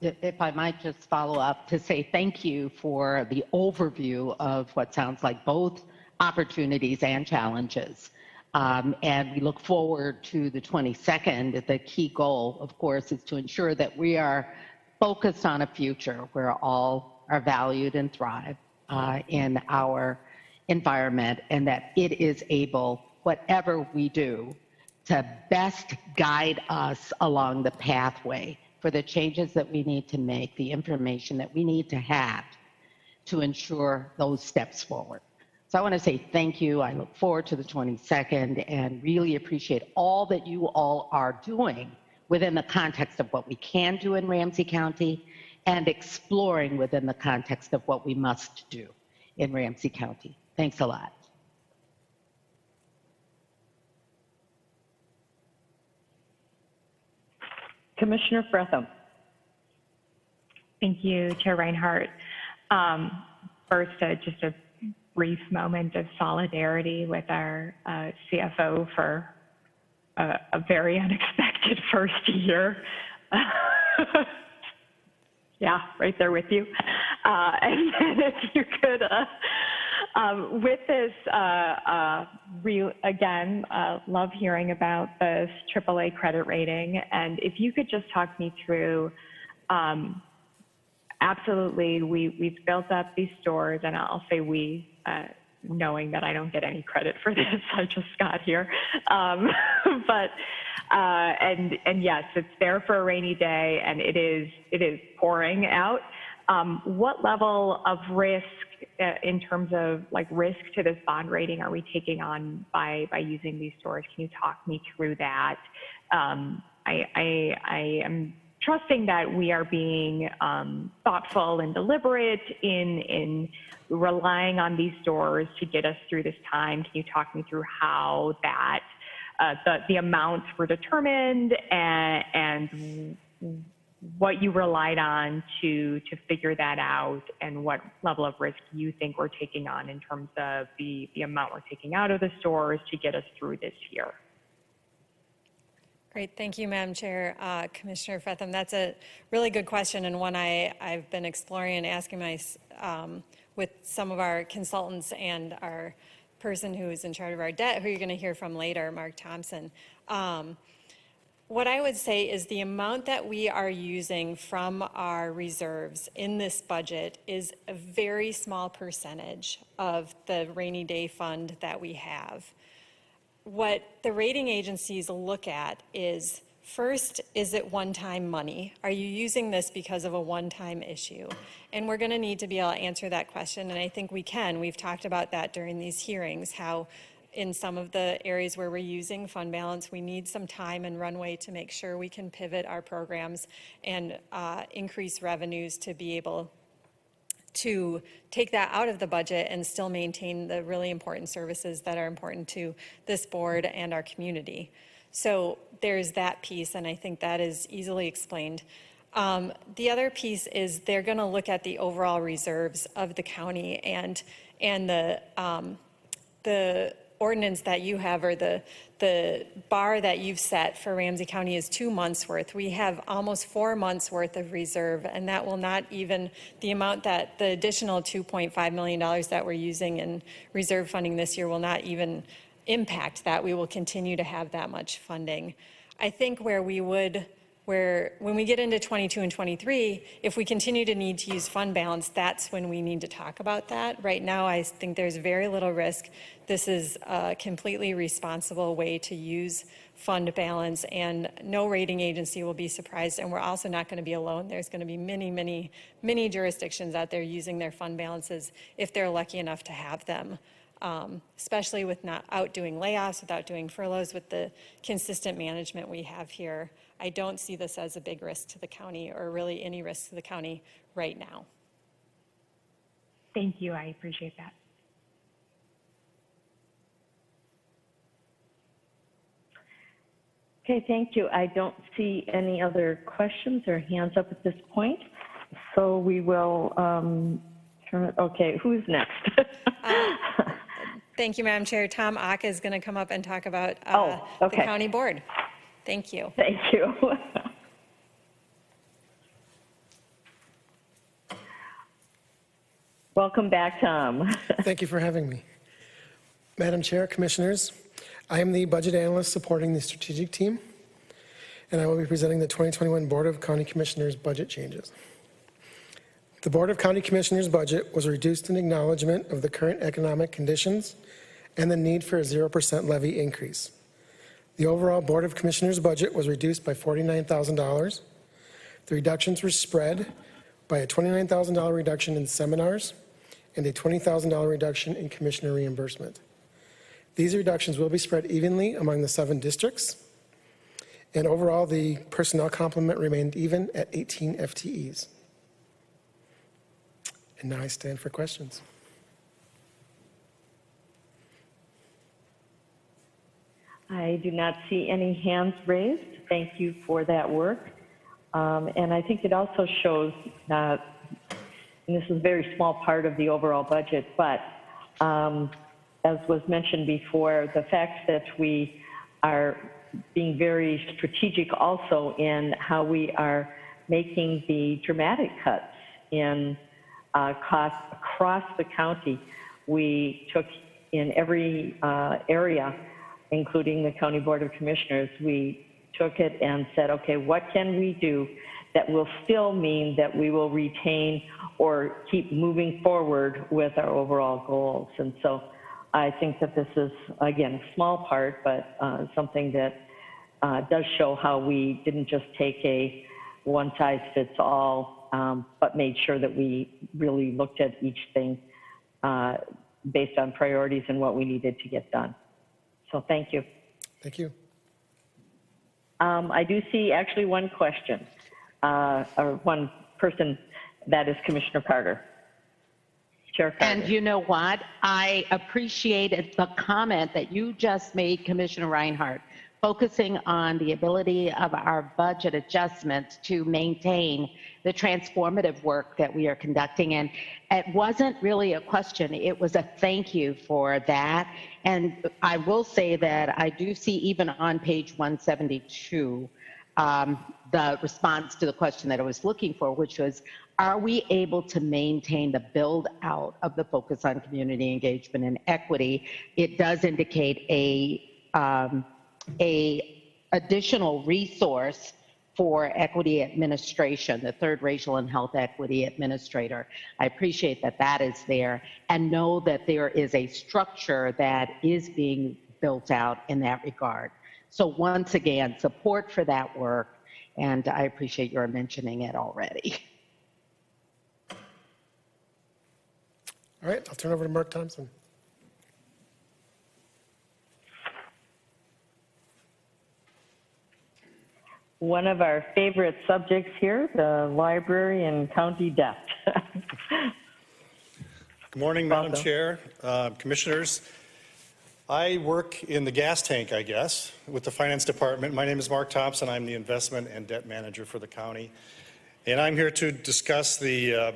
if I might just follow up to say thank you for the overview of what sounds like both opportunities and challenges. And we look forward to the 22nd. The key goal, of course, is to ensure that we are focused on a future where all are valued and thrive in our environment, and that it is able, whatever we do, to best guide us along the pathway for the changes that we need to make, the information that we need to have to ensure those steps forward. So I want to say thank you. I look forward to the 22nd and really appreciate all that you all are doing within the context of what we can do in Ramsey County and exploring within the context of what we must do in Ramsey County. Thanks a lot. Commissioner Fretham. Thank you, Chair Reinhardt. First, just a brief moment of solidarity with our CFO for a very unexpected first year. Yeah, right there with you. And then if you could, with this, again, love hearing about this AAA credit rating. And if you could just talk me through, absolutely, we've built up these stores, and I'll say we, knowing that I don't get any credit for this, I just got here. But and yes, it's there for a rainy day, and it is pouring out. What level of risk in terms of like risk to this bond rating are we taking on by using these stores? Can you talk me through that? I am trusting that we are being thoughtful and deliberate in relying on these stores to get us through this time. Can you talk me through how that the amounts were determined and what you relied on to figure that out, and what level of risk you think we're taking on in terms of the amount we're taking out of the stores to get us through this year? Great, thank you, Madam Chair. Commissioner Fretham, that's a really good question, and one I've been exploring and asking with some of our consultants and our person who is in charge of our debt, who you're going to hear from later, Mark Thompson. What I would say is the amount that we are using from our reserves in this budget is a very small percentage of the rainy day fund that we have. What the rating agencies look at is, first, is it one-time money? Are you using this because of a one-time issue? And we're going to need to be able to answer that question, and I think we can. We've talked about that during these hearings, how in some of the areas where we're using fund balance, we need some time and runway to make sure we can pivot our programs and increase revenues to be able to take that out of the budget and still maintain the really important services that are important to this board and our community. So there's that piece, and I think that is easily explained. The other piece is they're going to look at the overall reserves of the county, and the ordinance that you have, or the bar that you've set for Ramsey County, is 2 months worth. We have almost 4 months worth of reserve, and that will not even, the amount that the additional $2.5 million that we're using in reserve funding this year will not even impact that. We will continue to have that much funding. I think when we get into 22 and 23, if we continue to need to use fund balance, that's when we need to talk about that. Right now, I think there's very little risk. This is a completely responsible way to use fund balance, and no rating agency will be surprised. And we're also not going to be alone. There's going to be many, many, many jurisdictions out there using their fund balances if they're lucky enough to have them. Especially with not out doing layoffs, without doing furloughs, with the consistent management we have here. I don't see this as a big risk to the county, or really any risk to the county right now. Thank you, I appreciate that. Okay, thank you. I don't see any other questions or hands up at this point. So we will okay, who's next? Thank you, Madam Chair. Tom Ock is going to come up and talk about the county board. Thank you. Thank you. Welcome back, Tom. Thank you for having me. Madam Chair, Commissioners, I am the budget analyst supporting the strategic team, and I will be presenting the 2021 Board of County Commissioners budget changes. The Board of County Commissioners budget was reduced in acknowledgement of the current economic conditions and the need for a 0% levy increase. The overall Board of Commissioners budget was reduced by $49,000. The reductions were spread by a $29,000 reduction in seminars and a $20,000 reduction in commissioner reimbursement. These reductions will be spread evenly among the 7 districts, and overall the personnel complement remained even at 18 FTEs. And now I stand for questions. I do not see any hands raised. Thank you for that work. And I think it also shows, and this is a very small part of the overall budget, but as was mentioned before, the fact that we are being very strategic also in how we are making the dramatic cuts in costs across the county. We took in every area, including the County Board of Commissioners, we took it and said, okay, what can we do that will still mean that we will retain or keep moving forward with our overall goals? And so I think that this is, again, a small part, but something that does show how we didn't just take a one-size-fits-all, but made sure that we really looked at each thing based on priorities and what we needed to get done. So thank you. Thank you. I do see actually one question. or one person, that is Commissioner Carter. Chair Carter. And you know what? I appreciated the comment that you just made, Commissioner Reinhardt, focusing on the ability of our budget adjustments to maintain the transformative work that we are conducting. And it wasn't really a question, it was a thank you for that. And I will say that I do see even on page 172, the response to the question that I was looking for, which was, are we able to maintain the build out of the focus on community engagement and equity? It does indicate a additional resource for equity administration, the third racial and health equity administrator. I appreciate that that is there, and know that there is a structure that is being built out in that regard. So once again, support for that work, and I appreciate your mentioning it already. All right, I'll turn over to Mark Thompson. One of our favorite subjects here, the library and county debt. Good morning, Madam Chair, Commissioners. I work in the gas tank, I guess, with the Finance Department. My name is Mark Thompson. I'm the Investment and Debt Manager for the county. And I'm here to discuss the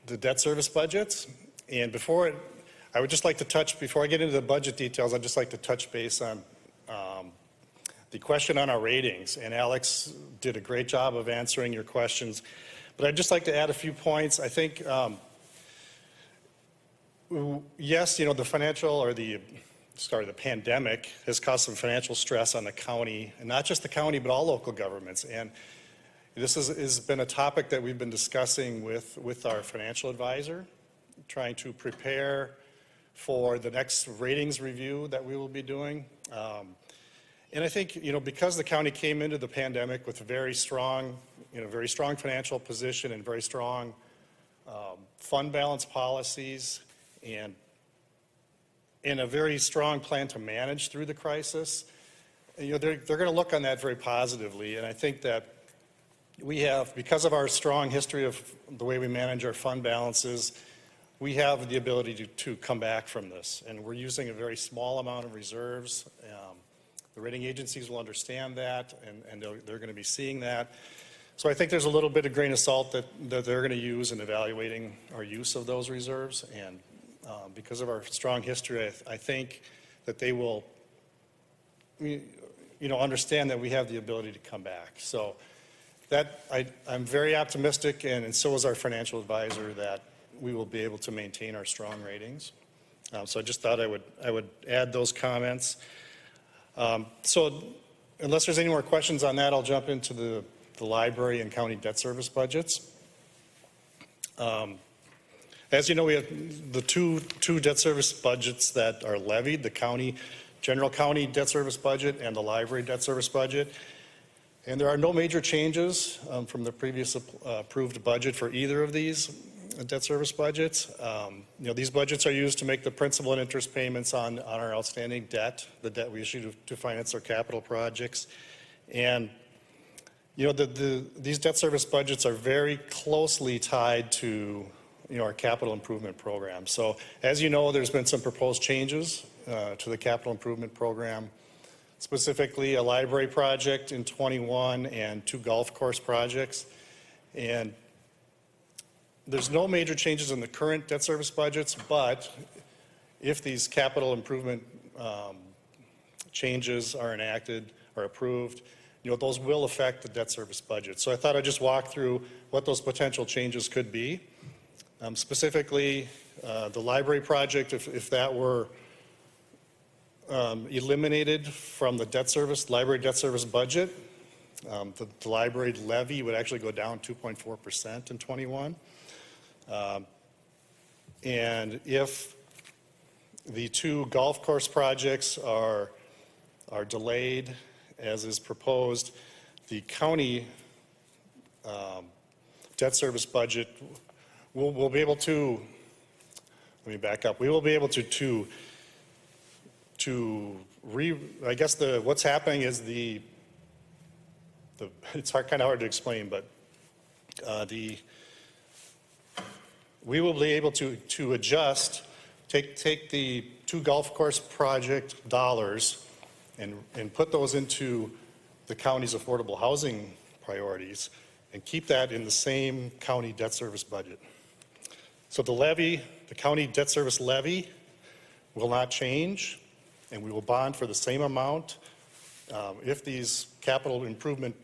debt service budgets. And before I would just like to before I get into the budget details, I'd just like to touch base on the question on our ratings. And Alex did a great job of answering your questions. But I'd just like to add a few points. I think, yes, the financial or the pandemic has caused some financial stress on the county, and not just the county, but all local governments. And this has been a topic that we've been discussing with our financial advisor, trying to prepare for the next ratings review that we will be doing. And I think, because the county came into the pandemic with a very strong financial position and very strong fund balance policies and a very strong plan to manage through the crisis, they're going to look on that very positively. And I think that we have, because of our strong history of the way we manage our fund balances, we have the ability to come back from this. And we're using a very small amount of reserves. The rating agencies will understand that, and they're going to be seeing that. So I think there's a little bit of grain of salt that they're going to use in evaluating our use of those reserves. And because of our strong history, I think that they will, understand that we have the ability to come back. So that I'm very optimistic, and so is our financial advisor, that we will be able to maintain our strong ratings. So I just thought I would add those comments. So unless there's any more questions on that, I'll jump into the library and county debt service budgets. As you know, we have the two debt service budgets that are levied, the general county debt service budget and the library debt service budget. And there are no major changes from the previous approved budget for either of these debt service budgets. These budgets are used to make the principal and interest payments on our outstanding debt, the debt we issue to finance our capital projects. And these debt service budgets are very closely tied to our capital improvement program. So as you know, there's been some proposed changes to the capital improvement program, specifically a library project in 21 and 2 golf course projects. And there's no major changes in the current debt service budgets, but if these capital improvement changes are enacted or approved, those will affect the debt service budget. So I thought I'd just walk through what those potential changes could be. Specifically, the library project, if that were eliminated from the library debt service budget, the library levy would actually go down 2.4% in 21. And if the 2 golf course projects are delayed, as is proposed, the county debt service budget we'll be able to, let me back up, we will be able to I guess what's happening is it's kind of hard to explain, but We will be able to adjust, take the 2 golf course project dollars and put those into the county's affordable housing priorities and keep that in the same county debt service budget. So the levy, the county debt service levy will not change, and we will bond for the same amount if these capital improvement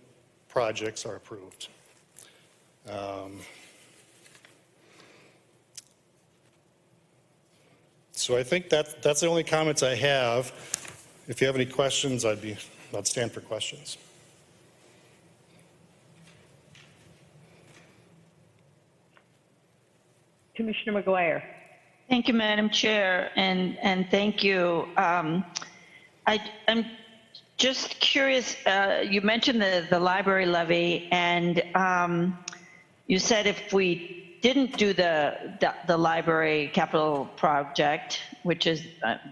projects are approved. So I think that's the only comments I have. If you have any questions, I'd stand for questions. Commissioner McGuire. Thank you, Madam Chair, and thank you. I'm just curious, you mentioned the library levy, and you said if we didn't do the library capital project, which is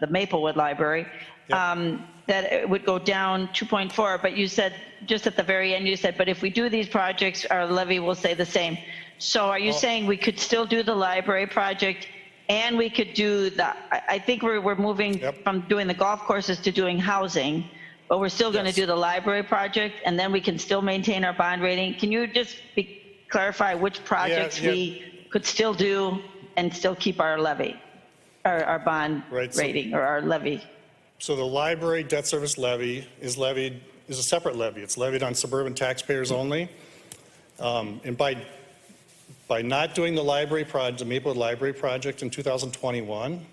the Maplewood Library, that it would go down 2.4, but you said, just at the very end, you said, but if we do these projects, our levy will stay the same. So are you saying we could still do the library project and we could do I think we're moving from doing the golf courses to doing housing, but we're still going to do the library project, and then we can still maintain our bond rating. Can you just clarify which projects we could still do and still keep our levy, our bond rating or our levy? So the library debt service levy is a separate levy. It's levied on suburban taxpayers only. And by not doing the library project, the Maplewood Library project in 2021,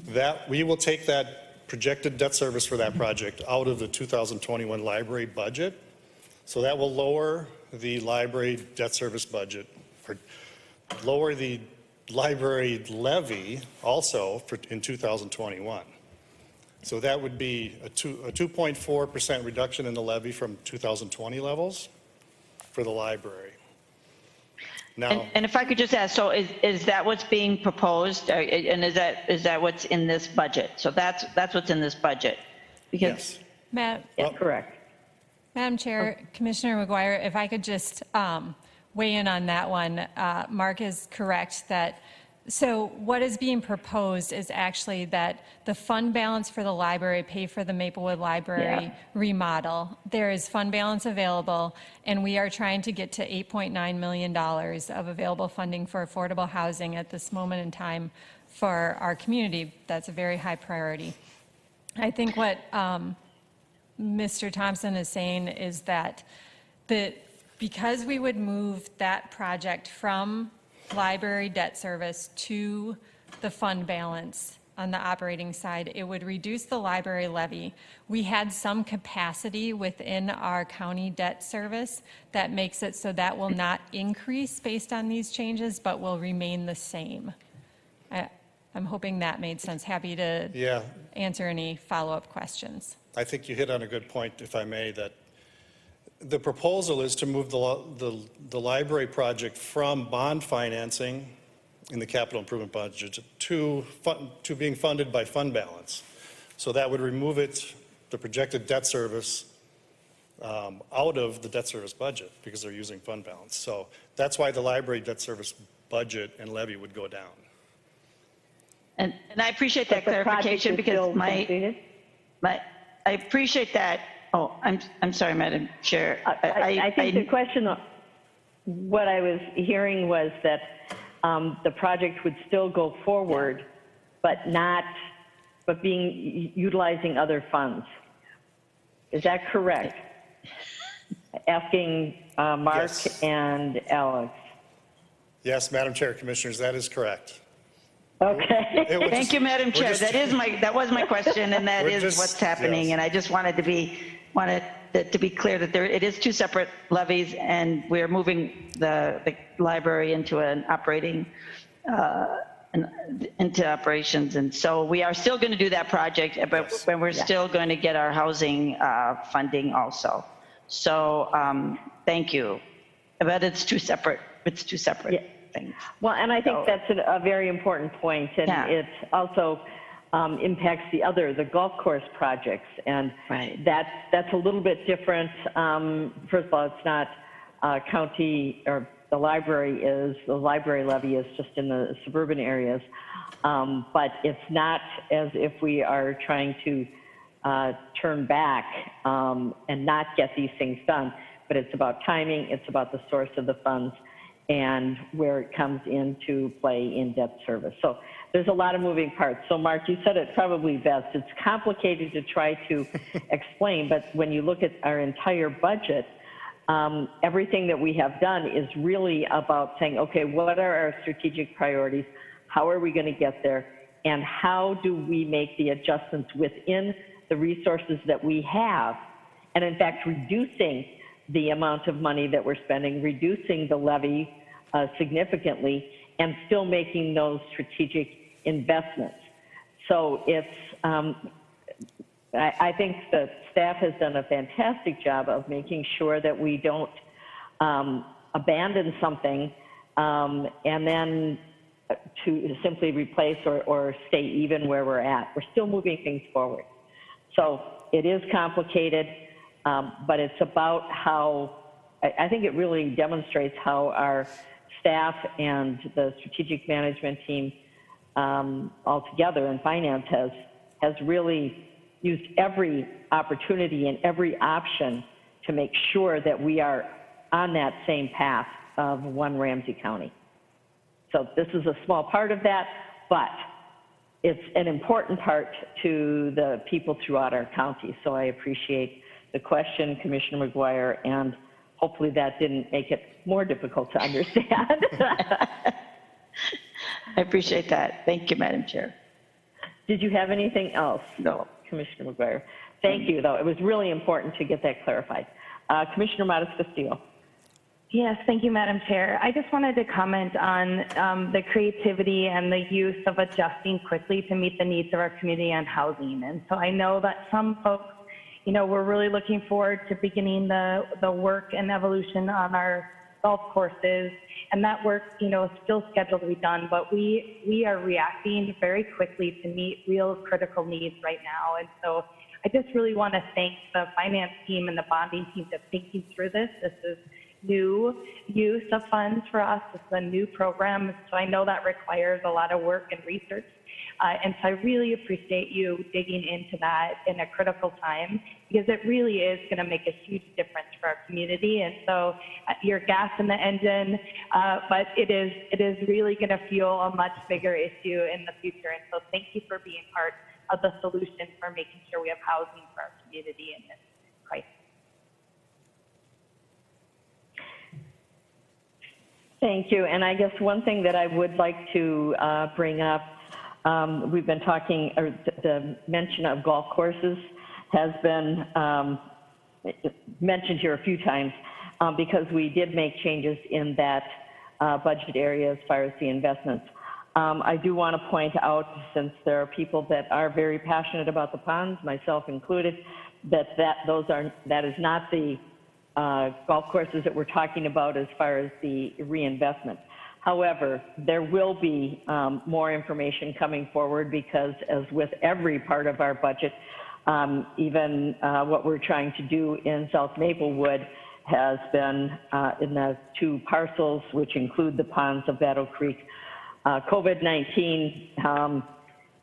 that we will take that projected debt service for that project out of the 2021 library budget. So that will lower the library debt service budget, or lower the library levy also in 2021. So that would be a 2.4% reduction in the levy from 2020 levels for the library. Now, and if I could just ask, so is that what's being proposed, and is that what's in this budget? So that's what's in this budget, because yes. Correct. Madam Chair, Commissioner McGuire, if I could just weigh in on that one. Mark is correct that, so what is being proposed is actually that the fund balance for the library pay for the Maplewood Library remodel. There is fund balance available, and we are trying to get to $8.9 million of available funding for affordable housing at this moment in time for our community. That's a very high priority. I think what Mr. Thompson is saying is that because we would move that project from library debt service to the fund balance on the operating side, it would reduce the library levy. We had some capacity within our county debt service that makes it so that will not increase based on these changes, but will remain the same. I'm hoping that made sense. Happy to answer any follow-up questions. I think you hit on a good point, if I may, that the proposal is to move the library project from bond financing in the capital improvement budget to being funded by fund balance. So that would remove the projected debt service out of the debt service budget because they're using fund balance. So that's why the library debt service budget and levy would go down. And I appreciate that clarification, because I appreciate that. Oh, I'm sorry, Madam Chair. I think the question, what I was hearing was that the project would still go forward, but utilizing other funds. Is that correct? Asking Mark and Alex. Yes, Madam Chair, Commissioners, that is correct. Okay. Thank you, Madam Chair. That was my question, and that is what's happening. Yes. And I just wanted to be clear that it is two separate levies, and we're moving the library into an operating into operations. And so we are still going to do that project, but we're still going to get our housing funding also. So thank you. But it's two separate. Things. Well, and I think that's a very important point, and it also impacts the golf course projects, and that's a little bit different. First of all, it's not county or the library levy is just in the suburban areas. But it's not as if we are trying to turn back and not get these things done, but it's about timing, it's about the source of the funds and where it comes into play in debt service. So there's a lot of moving parts. So Mark, you said it probably best. It's complicated to try to explain, but when you look at our entire budget, everything that we have done is really about saying, okay, what are our strategic priorities? How are we going to get there? And how do we make the adjustments within the resources that we have? And in fact, reducing the amount of money that we're spending, reducing the levy significantly, and still making those strategic investments. So it's, I think the staff has done a fantastic job of making sure that we don't abandon something and then to simply replace or stay even where we're at. We're still moving things forward. So it is complicated, but it's about how, I think it really demonstrates how our staff and the strategic management team altogether and finance has really used every opportunity and every option to make sure that we are on that same path of one Ramsey County. So this is a small part of that, but it's an important part to the people throughout our county. So I appreciate the question, Commissioner McGuire, and hopefully that didn't make it more difficult to understand. I appreciate that. Thank you, Madam Chair. Did you have anything else? No. Commissioner McGuire. Thank you, though. It was really important to get that clarified. Commissioner Matas-Castillo. Yes, thank you, Madam Chair. I just wanted to comment on the creativity and the use of adjusting quickly to meet the needs of our community on housing. And so I know that some folks, you know, we're really looking forward to beginning the work and evolution on our golf courses. And that work, you know, is still scheduled to be done, but we are reacting very quickly to meet real critical needs right now. And so I just really want to thank the finance team and the bonding team for thinking through this. This is new use of funds for us. This is a new program, so I know that requires a lot of work and research. And so I really appreciate you digging into that in a critical time, because it really is going to make a huge difference for our community. And so you're gas in the engine, but it is really going to fuel a much bigger issue in the future. And so thank you for being part of the solution for making sure we have housing for our community in this crisis. Thank you. And I guess one thing that I would like to bring up, we've been talking, or the mention of golf courses has been mentioned here a few times because we did make changes in that budget area as far as the investments. I do want to point out, since there are people that are very passionate about the ponds, myself included, that is not the golf courses that we're talking about as far as the reinvestment. However, there will be more information coming forward, because as with every part of our budget, even what we're trying to do in South Maplewood has been in the 2 parcels, which include the ponds of Battle Creek. COVID-19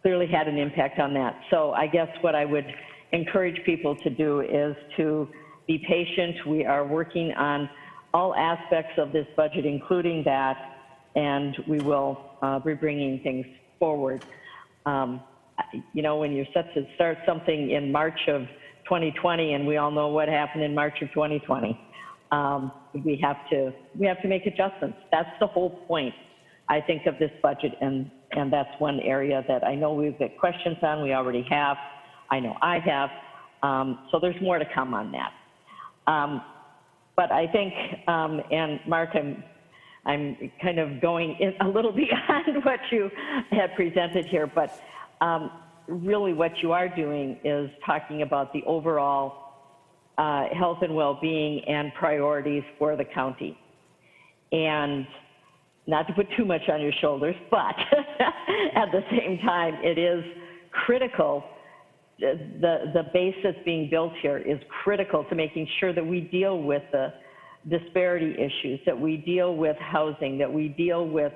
clearly had an impact on that. So I guess what I would encourage people to do is to be patient. We are working on all aspects of this budget, including that, and we will be bringing things forward. You know, when you're set to start something in March of 2020, and we all know what happened in March of 2020, we have to make adjustments. That's the whole point, I think, of this budget, and that's one area that I know we've got questions on. We already have. I know I have. So there's more to come on that. But I think, and Mark, I'm kind of going in a little beyond what you had presented here, but really what you are doing is talking about the overall health and well-being and priorities for the county. And not to put too much on your shoulders, but at the same time, it is critical. The base that's being built here is critical to making sure that we deal with disparity issues, that we deal with housing, that we deal with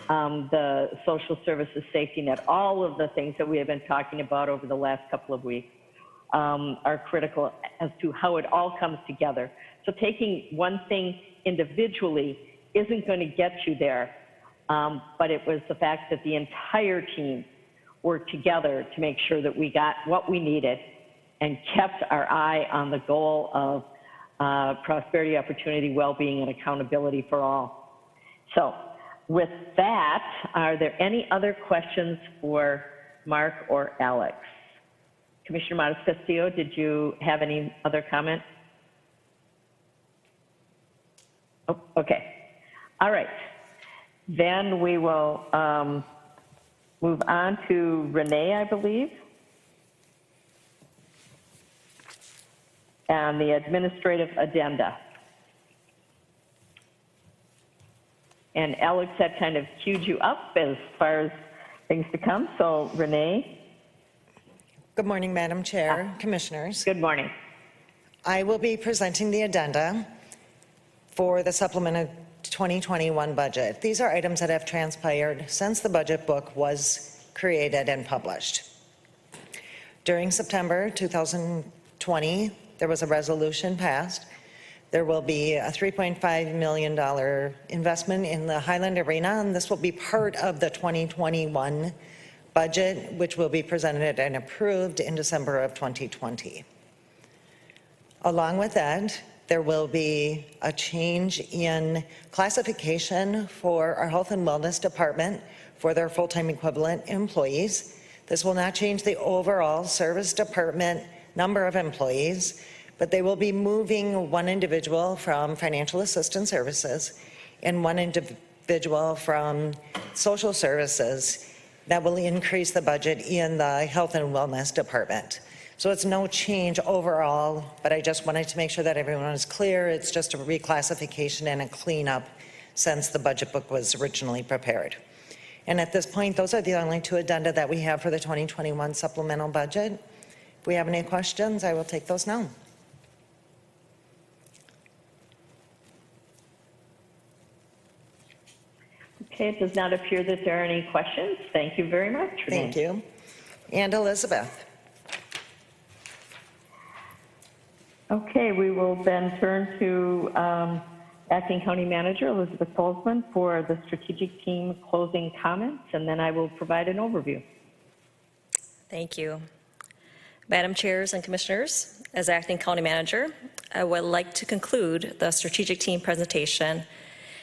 the social services safety net, all of the things that we have been talking about over the last couple of weeks are critical as to how it all comes together. So taking one thing individually isn't going to get you there, but it was the fact that the entire team worked together to make sure that we got what we needed and kept our eye on the goal of prosperity, opportunity, well-being, and accountability for all. So with that, are there any other questions for Mark or Alex? Commissioner Montes-Castillo, did you have any other comment? Oh, okay. All right. Then we will move on to Renee, I believe, and the administrative addenda. And Alex had kind of queued you up as far as things to come. So Renee. Good morning, Madam Chair, Commissioners. Good morning. I will be presenting the addenda for the supplemental 2021 budget. These are items that have transpired since the budget book was created and published. During September 2020, there was a resolution passed. There will be a $3.5 million investment in the Highland Arena, and this will be part of the 2021 budget, which will be presented and approved in December of 2020. Along with that, there will be a change in classification for our Health and Wellness Department for their full-time equivalent employees. This will not change the overall service department number of employees, but they will be moving one individual from financial assistance services and one individual from social services. That will increase the budget in the Health and Wellness Department. So it's no change overall, but I just wanted to make sure that everyone is clear. It's just a reclassification and a cleanup since the budget book was originally prepared. And at this point, those are the only two addenda that we have for the 2021 supplemental budget. If we have any questions, I will take those now. Okay, it does not appear that there are any questions. Thank you very much, Renee. Thank you. And Elizabeth. Okay, we will then turn to Acting County Manager Elizabeth Tolzman for the strategic team closing comments, and then I will provide an overview. Thank you. Madam Chairs and Commissioners, as Acting County Manager, I would like to conclude the strategic team presentation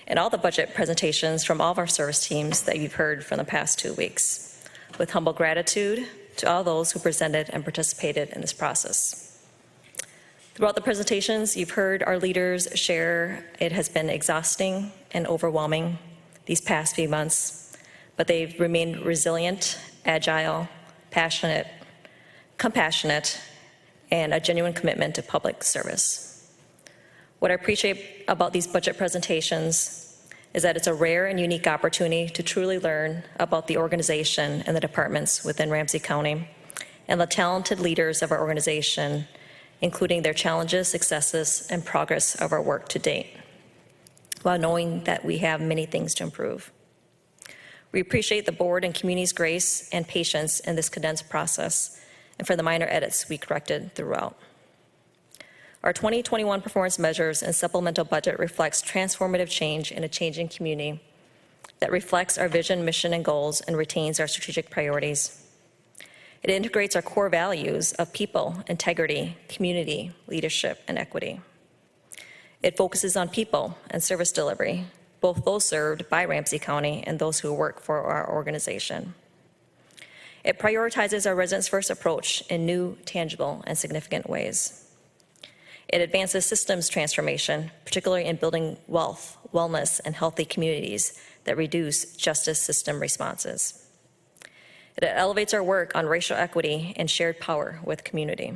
and all the budget presentations from all of our service teams that you've heard from the past 2 weeks, with humble gratitude to all those who presented and participated in this process. Throughout the presentations, you've heard our leaders share it has been exhausting and overwhelming these past few months, but they've remained resilient, agile, passionate, compassionate, and a genuine commitment to public service. What I appreciate about these budget presentations is that it's a rare and unique opportunity to truly learn about the organization and the departments within Ramsey County and the talented leaders of our organization, including their challenges, successes, and progress of our work to date, while knowing that we have many things to improve. We appreciate the board and community's grace and patience in this condensed process and for the minor edits we corrected throughout. Our 2021 performance measures and supplemental budget reflects transformative change in a changing community that reflects our vision, mission, and goals and retains our strategic priorities. It integrates our core values of people, integrity, community, leadership, and equity. It focuses on people and service delivery, both those served by Ramsey County and those who work for our organization. It prioritizes our residents-first approach in new, tangible, and significant ways. It advances systems transformation, particularly in building wealth, wellness, and healthy communities that reduce justice system responses. It elevates our work on racial equity and shared power with community.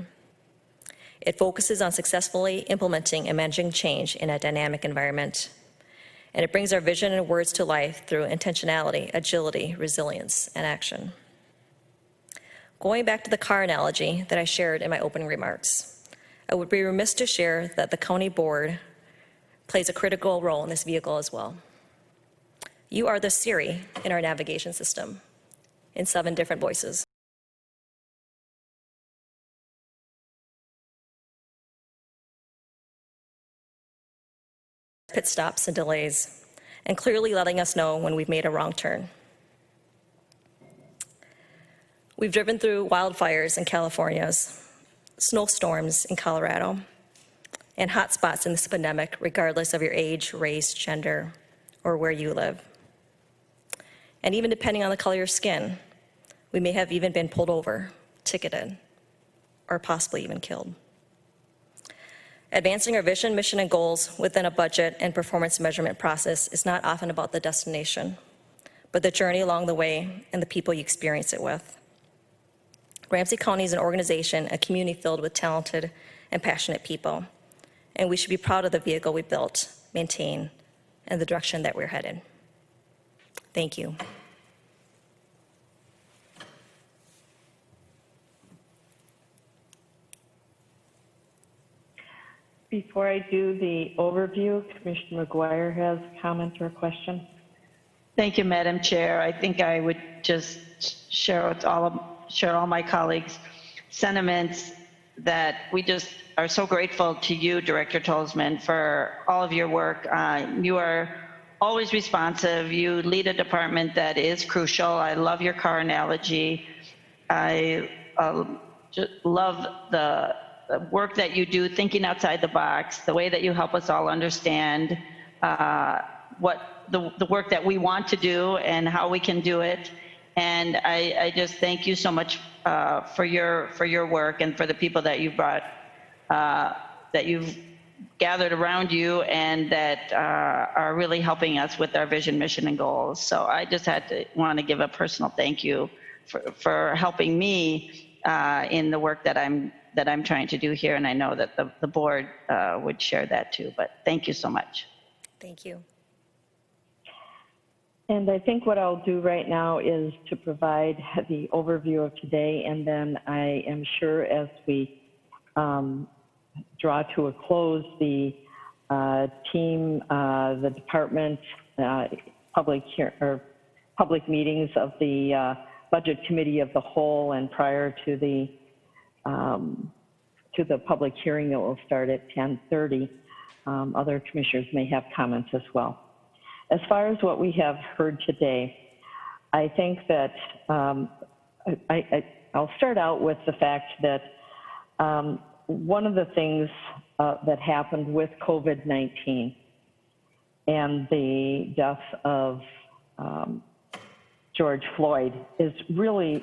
It focuses on successfully implementing and managing change in a dynamic environment. And it brings our vision and words to life through intentionality, agility, resilience, and action. Going back to the car analogy that I shared in my opening remarks, I would be remiss to share that the county board plays a critical role in this vehicle as well. You are the Siri in our navigation system in 7 different voices. Pit stops and delays, and clearly letting us know when we've made a wrong turn. We've driven through wildfires in California's, snowstorms in Colorado, and hot spots in this pandemic, regardless of your age, race, gender, or where you live. And even depending on the color of your skin, we may have even been pulled over, ticketed, or possibly even killed. Advancing our vision, mission, and goals within a budget and performance measurement process is not often about the destination, but the journey along the way and the people you experience it with. Ramsey County is an organization, a community filled with talented and passionate people, and we should be proud of the vehicle we built, maintain, and the direction that we're headed. Thank you. Before I do the overview, Commissioner McGuire has a comment or a question. Thank you, Madam Chair. I think I would just share with all my colleagues' sentiments that we just are so grateful to you, Director Tolzman, for all of your work. You are always responsive. You lead a department that is crucial. I love your car analogy. I just love the work that you do, thinking outside the box, the way that you help us all understand what the work that we want to do and how we can do it. And I just thank you so much for your work and for the people that you brought, that you've gathered around you and that are really helping us with our vision, mission, and goals. So I just want to give a personal thank you for helping me in the work that I'm trying to do here, and I know that the board would share that too. But thank you so much. Thank you. And I think what I'll do right now is to provide the overview of today, and then I am sure as we draw to a close, the team, the department, public meetings of the Budget Committee of the whole, and prior to the public hearing that will start at 10:30, other commissioners may have comments as well. As far as what we have heard today, I think that I'll start out with the fact that one of the things that happened with COVID-19 and the death of George Floyd is really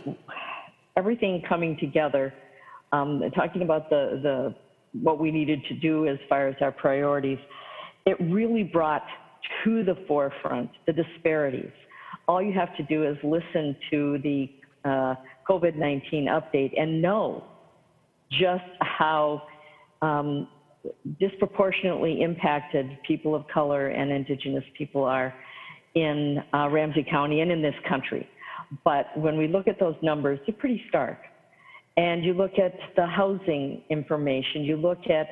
everything coming together, talking about what we needed to do as far as our priorities. It really brought to the forefront the disparities. All you have to do is listen to the COVID-19 update and know just how disproportionately impacted people of color and Indigenous people are in Ramsey County and in this country. But when we look at those numbers, they're pretty stark. And you look at the housing information, you look at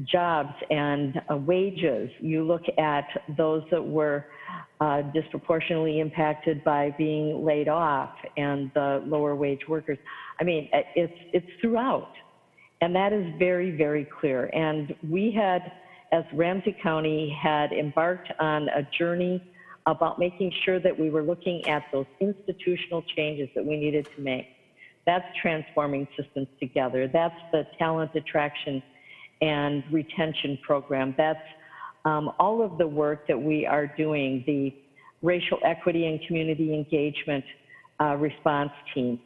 jobs and wages, you look at those that were disproportionately impacted by being laid off and the lower wage workers. I mean, it's throughout. And that is very, very clear. And we had, as Ramsey County, had embarked on a journey about making sure that we were looking at those institutional changes that we needed to make. That's transforming systems together. That's the talent attraction and retention program. That's all of the work that we are doing, the racial equity and community engagement response team.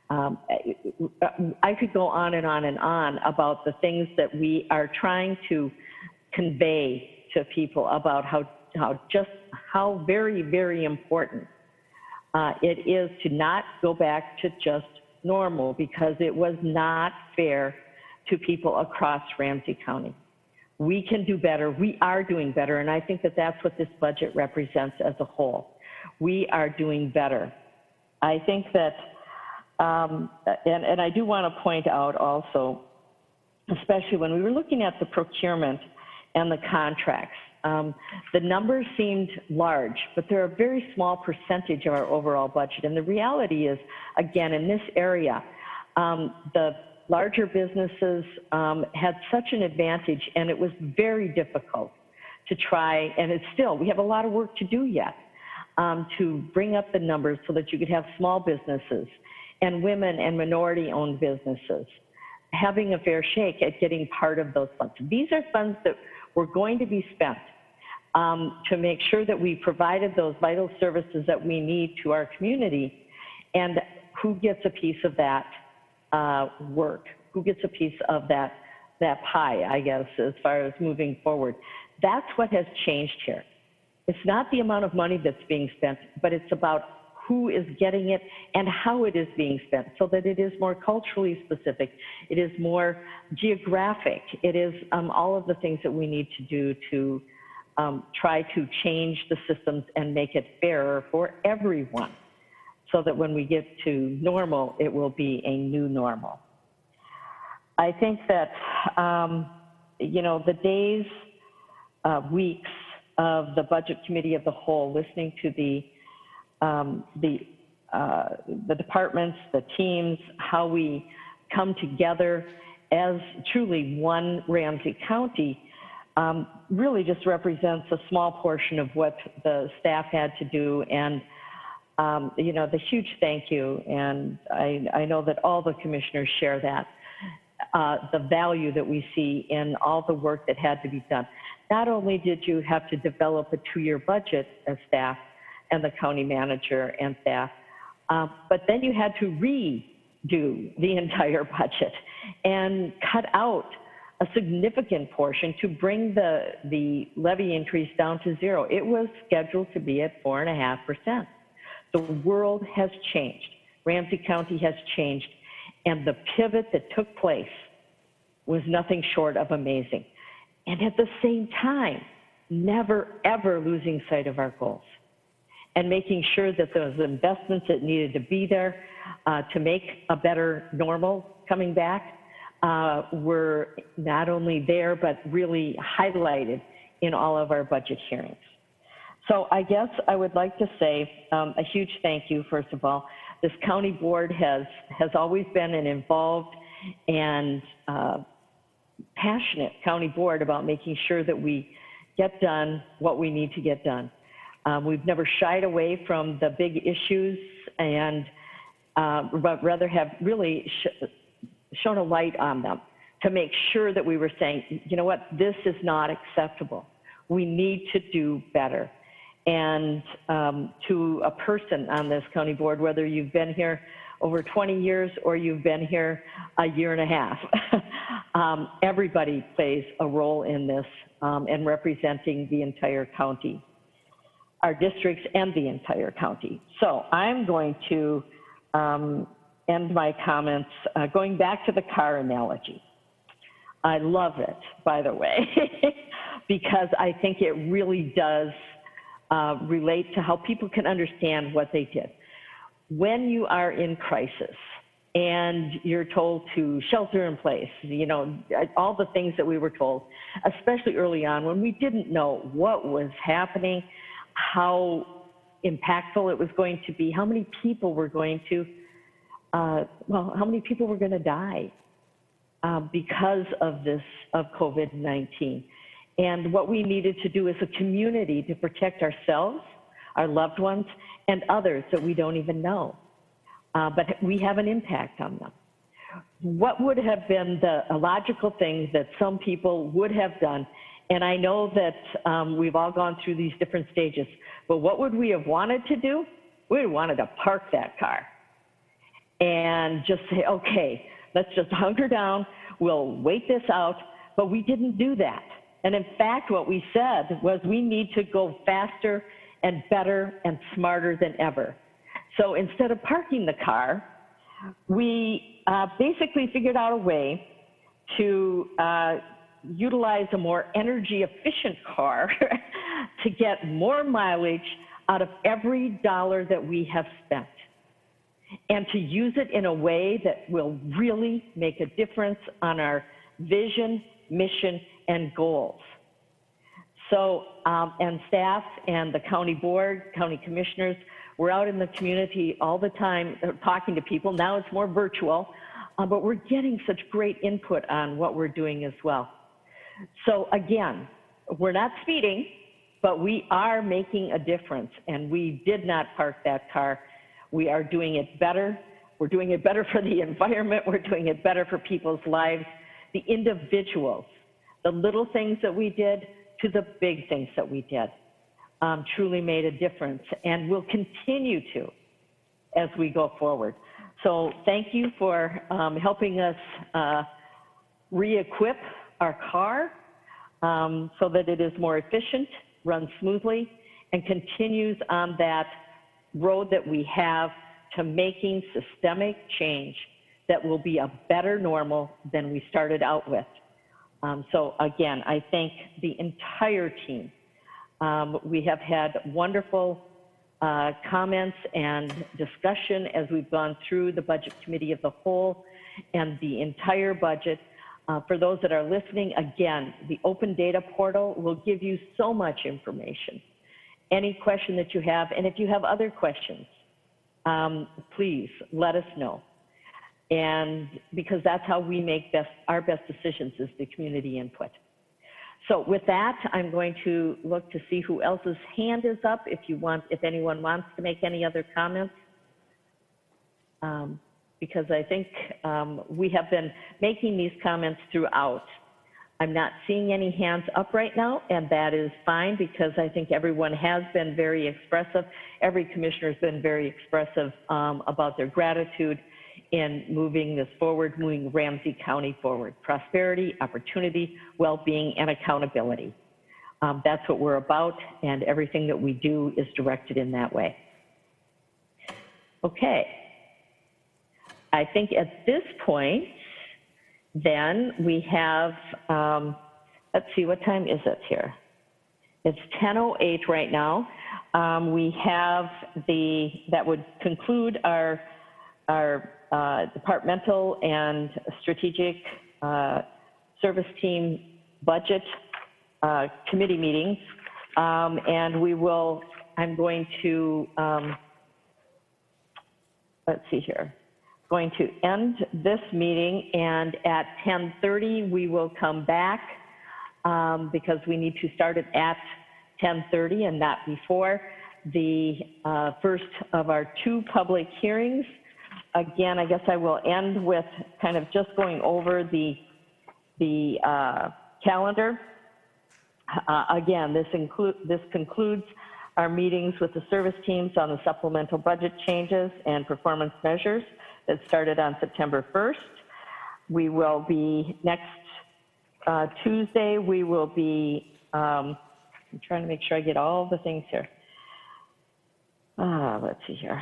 I could go on and on and on about the things that we are trying to convey to people about how very, very important it is to not go back to just normal, because it was not fair to people across Ramsey County. We can do better. We are doing better, and I think that that's what this budget represents as a whole. We are doing better. I think that, and I do want to point out also, especially when we were looking at the procurement and the contracts, The numbers seemed large, but they're a very small percentage of our overall budget. And the reality is, again, in this area, the larger businesses had such an advantage, and it was very difficult to try, and it's still, we have a lot of work to do yet to bring up the numbers so that you could have small businesses and women and minority-owned businesses having a fair shake at getting part of those funds. These are funds that were going to be spent to make sure that we provided those vital services that we need to our community, and who gets a piece of that work, who gets a piece of that pie, I guess, as far as moving forward. That's what has changed here. It's not the amount of money that's being spent, but it's about who is getting it and how it is being spent, so that it is more culturally specific, it is more geographic, it is all of the things that we need to do to try to change the systems and make it fairer for everyone, so that when we get to normal, it will be a new normal. I think that, the days, weeks of the Budget Committee of the Whole, listening to the departments, the teams, how we come together as truly one Ramsey County, really just represents a small portion of what the staff had to do. And the huge thank you, and I know that all the commissioners share that, the value that we see in all the work that had to be done. Not only did you have to develop a 2-year budget as staff and the county manager and staff, but then you had to redo the entire budget and cut out a significant portion to bring the levy increase down to 0. It was scheduled to be at 4.5%. The world has changed. Ramsey County has changed. And the pivot that took place was nothing short of amazing. And at the same time, never, ever losing sight of our goals and making sure that those investments that needed to be there to make a better normal coming back were not only there, but really highlighted in all of our budget hearings. So I guess I would like to say a huge thank you, first of all. This county board has always been an involved and passionate county board about making sure that we get done what we need to get done. We've never shied away from the big issues, and but rather have really shone a light on them to make sure that we were saying, you know what, this is not acceptable. We need to do better. And to a person on this county board, whether you've been here over 20 years or you've been here a year and a half, everybody plays a role in this and representing the entire county, our districts and the entire county. So I'm going to end my comments going back to the car analogy. I love it, by the way, because I think it really does relate to how people can understand what they did. When you are in crisis and you're told to shelter in place, all the things that we were told, especially early on when we didn't know what was happening, how impactful it was going to be, how many people were going to, how many people were going to die because of COVID-19. And what we needed to do as a community to protect ourselves, our loved ones, and others that we don't even know. But we have an impact on them. What would have been the logical things that some people would have done? And I know that we've all gone through these different stages, but what would we have wanted to do? We wanted to park that car and just say, okay, let's just hunker down, we'll wait this out, but we didn't do that. And in fact, what we said was we need to go faster and better and smarter than ever. So instead of parking the car, we basically figured out a way to utilize a more energy efficient car to get more mileage out of every dollar that we have spent, and to use it in a way that will really make a difference on our vision, mission, and goals. So, and staff and the county board, county commissioners, we're out in the community all the time talking to people. Now it's more virtual, but we're getting such great input on what we're doing as well. So again, we're not speeding, but we are making a difference, and we did not park that car. We are doing it better. We're doing it better for the environment. We're doing it better for people's lives, the individuals, the little things that we did to the big things that we did truly made a difference, and will continue to as we go forward. So thank you for helping us re-equip our car so that it is more efficient, runs smoothly, and continues on that road that we have to making systemic change that will be a better normal than we started out with. So again, I thank the entire team. We have had wonderful comments and discussion as we've gone through the Budget Committee of the Whole and the entire budget. For those that are listening, again, the open data portal will give you so much information. Any question that you have, and if you have other questions, please let us know. And because that's how we make our best decisions, is the community input. So with that, I'm going to look to see who else's hand is up if anyone wants to make any other comments. Because I think we have been making these comments throughout. I'm not seeing any hands up right now, and that is fine because I think everyone has been very expressive. Every commissioner has been very expressive about their gratitude in moving this forward, moving Ramsey County forward. Prosperity, opportunity, well-being, and accountability. That's what we're about, and everything that we do is directed in that way. Okay. I think at this point, then we have, let's see, what time is it here? It's 10:08 right now. We have that would conclude our departmental and strategic service team budget committee meetings. And we will, I'm going to, let's see here. Going to end this meeting, and at 10:30 we will come back because we need to start it at 10:30 and not before. The first of our two public hearings. Again, I guess I will end with kind of just going over the calendar. Again, this concludes our meetings with the service teams on the supplemental budget changes and performance measures that started on September 1st. We will be next Tuesday, we will be, I'm trying to make sure I get all the things here. Let's see here.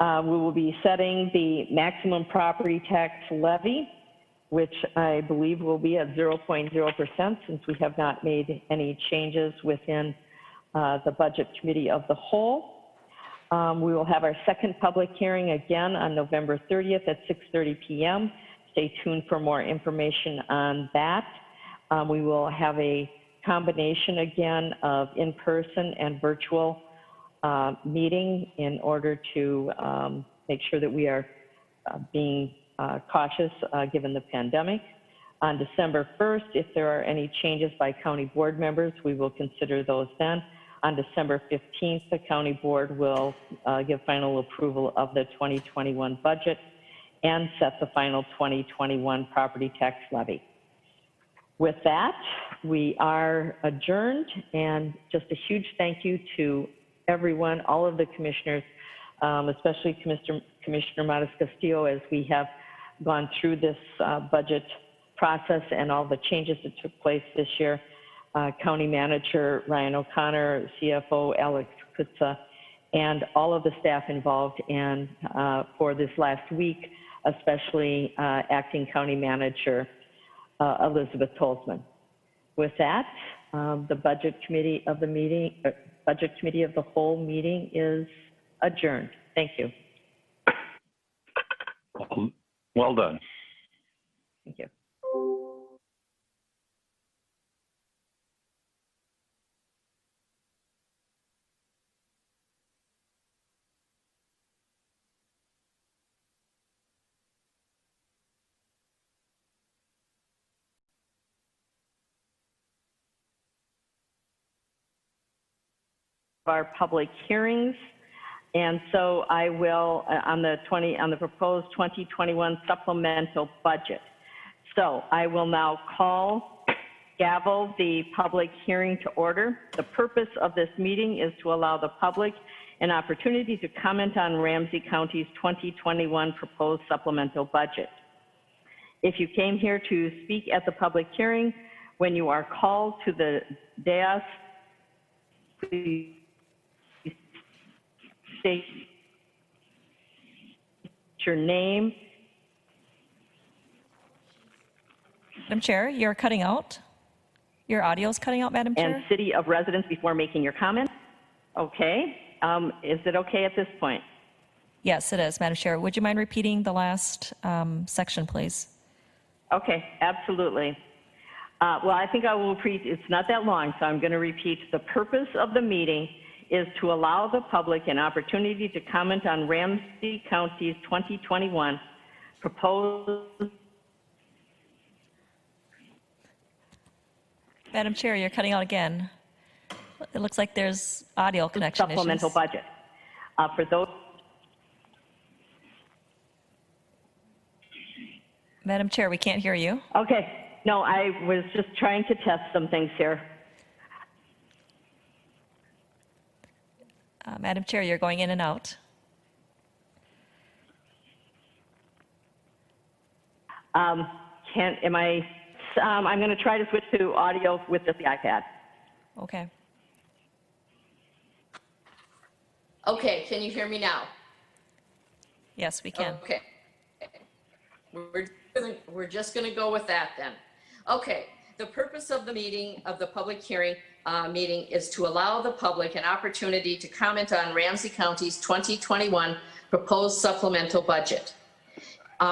We will be setting the maximum property tax levy, which I believe will be at 0.0% since we have not made any changes within the Budget Committee of the Whole. We will have our second public hearing again on November 30th at 6:30 p.m. Stay tuned for more information on that. We will have a combination again of in-person and virtual meeting in order to make sure that we are being cautious given the pandemic. On December 1st, if there are any changes by county board members, we will consider those then. On December 15th, the county board will give final approval of the 2021 budget and set the final 2021 property tax levy. With that, we are adjourned, and just a huge thank you to everyone, all of the commissioners, especially Commissioner Matas-Castillo, as we have gone through this budget process and all the changes that took place this year. County Manager Ryan O'Connor, CFO Alex Kutza, and all of the staff involved, and for this last week, especially Acting County Manager Elizabeth Tolzman. With that, the Budget Committee of the Whole meeting is adjourned. Thank you. Well done. Thank you. our public hearings. And so I will, on the proposed 2021 supplemental budget. So I will now gavel the public hearing to order. The purpose of this meeting is to allow the public an opportunity to comment on Ramsey County's 2021 proposed supplemental budget. If you came here to speak at the public hearing, when you are called to the dais, please state your name. Madam Chair, you're cutting out. Your audio is cutting out, Madam Chair. And city of residence before making your comment. Okay. Is it okay at this point? Yes, it is, Madam Chair. Would you mind repeating the last section, please? Okay, absolutely. Well, I think I will repeat, it's not that long, so I'm going to repeat. The purpose of the meeting is to allow the public an opportunity to comment on Ramsey County's 2021 proposed. Madam Chair, you're cutting out again. It looks like there's audio connection supplemental issues. budget. For those. Madam Chair, we can't hear you. Okay. No, I was just trying to test some things here. Madam Chair, you're going in and out. I'm going to try to switch to audio with the iPad. Okay. Okay, can you hear me now? Yes, we can. Okay. We're just going to go with that then. Okay, the purpose of the meeting, of the public hearing meeting, is to allow the public an opportunity to comment on Ramsey County's 2021 proposed supplemental budget.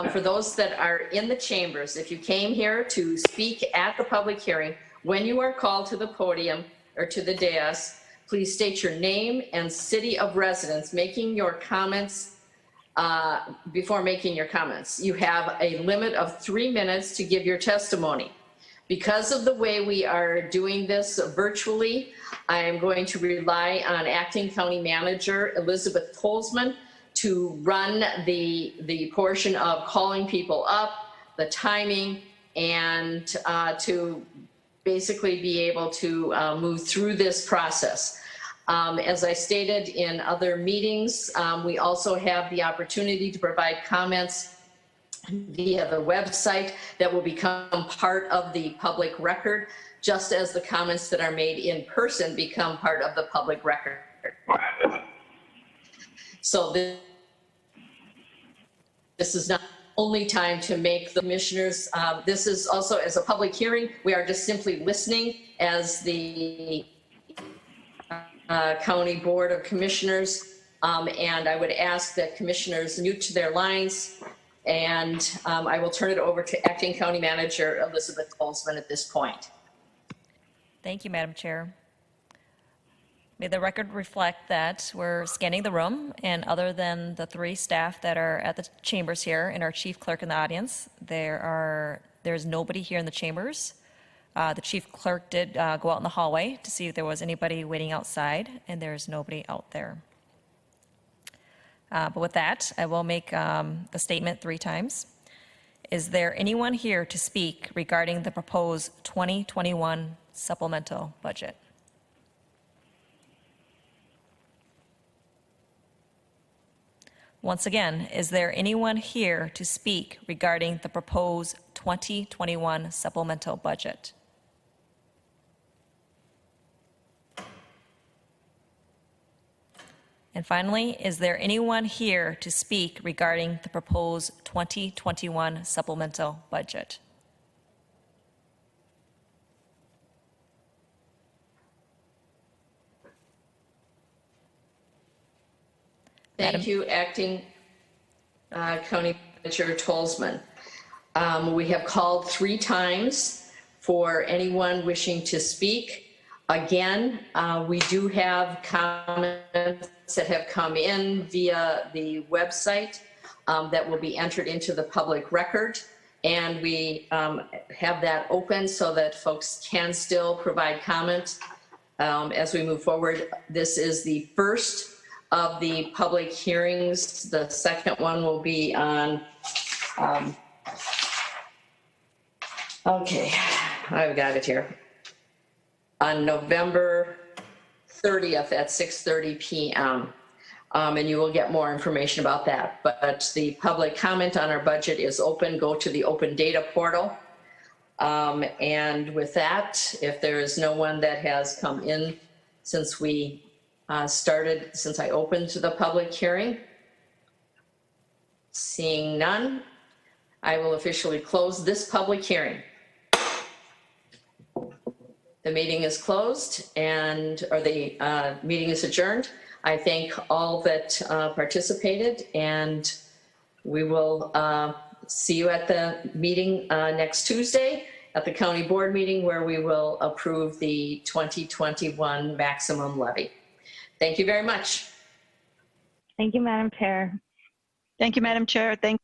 For those that are in the chambers, if you came here to speak at the public hearing, when you are called to the podium or to the dais, please state your name and city of residence, making your comments before making your comments. You have a limit of 3 minutes to give your testimony. Because of the way we are doing this virtually, I am going to rely on Acting County Manager Elizabeth Tolzman to run the portion of calling people up, the timing, and to basically be able to move through this process. As I stated in other meetings, we also have the opportunity to provide comments via the website that will become part of the public record, just as the comments that are made in person become part of the public record. So this is not only time to make the commissioners, this is also as a public hearing, we are just simply listening as the County Board of Commissioners, and I would ask that commissioners mute to their lines, and I will turn it over to Acting County Manager Elizabeth Tolzman at this point. Thank you, Madam Chair. May the record reflect that we're scanning the room, and other than the 3 staff that are at the chambers here and our chief clerk in the audience, there's nobody here in the chambers. The chief clerk did go out in the hallway to see if there was anybody waiting outside, and there's nobody out there. But with that, I will make the statement 3 times. Is there anyone here to speak regarding the proposed 2021 supplemental budget? Once again, is there anyone here to speak regarding the proposed 2021 supplemental budget? And finally, is there anyone here to speak regarding the proposed 2021 supplemental budget? Thank you, Acting County Manager Tolzman. We have called 3 times for anyone wishing to speak. Again, we do have comments that have come in via the website that will be entered into the public record. And we have that open so that folks can still provide comments. as we move forward. This is the first of the public hearings. The second one will be on, okay, I've got it here, on November 30th at 6:30 p.m. And you will get more information about that. But the public comment on our budget is open. Go to the open data portal. And with that, if there is no one that has come in since we since I opened the public hearing, seeing none, I will officially close this public hearing. The meeting is closed or the meeting is adjourned. I thank all that participated, and we will see you at the meeting next Tuesday at the county board meeting, where we will approve the 2021 maximum levy. Thank you very much. Thank you, Madam Chair. Thank you, Madam Chair. Thank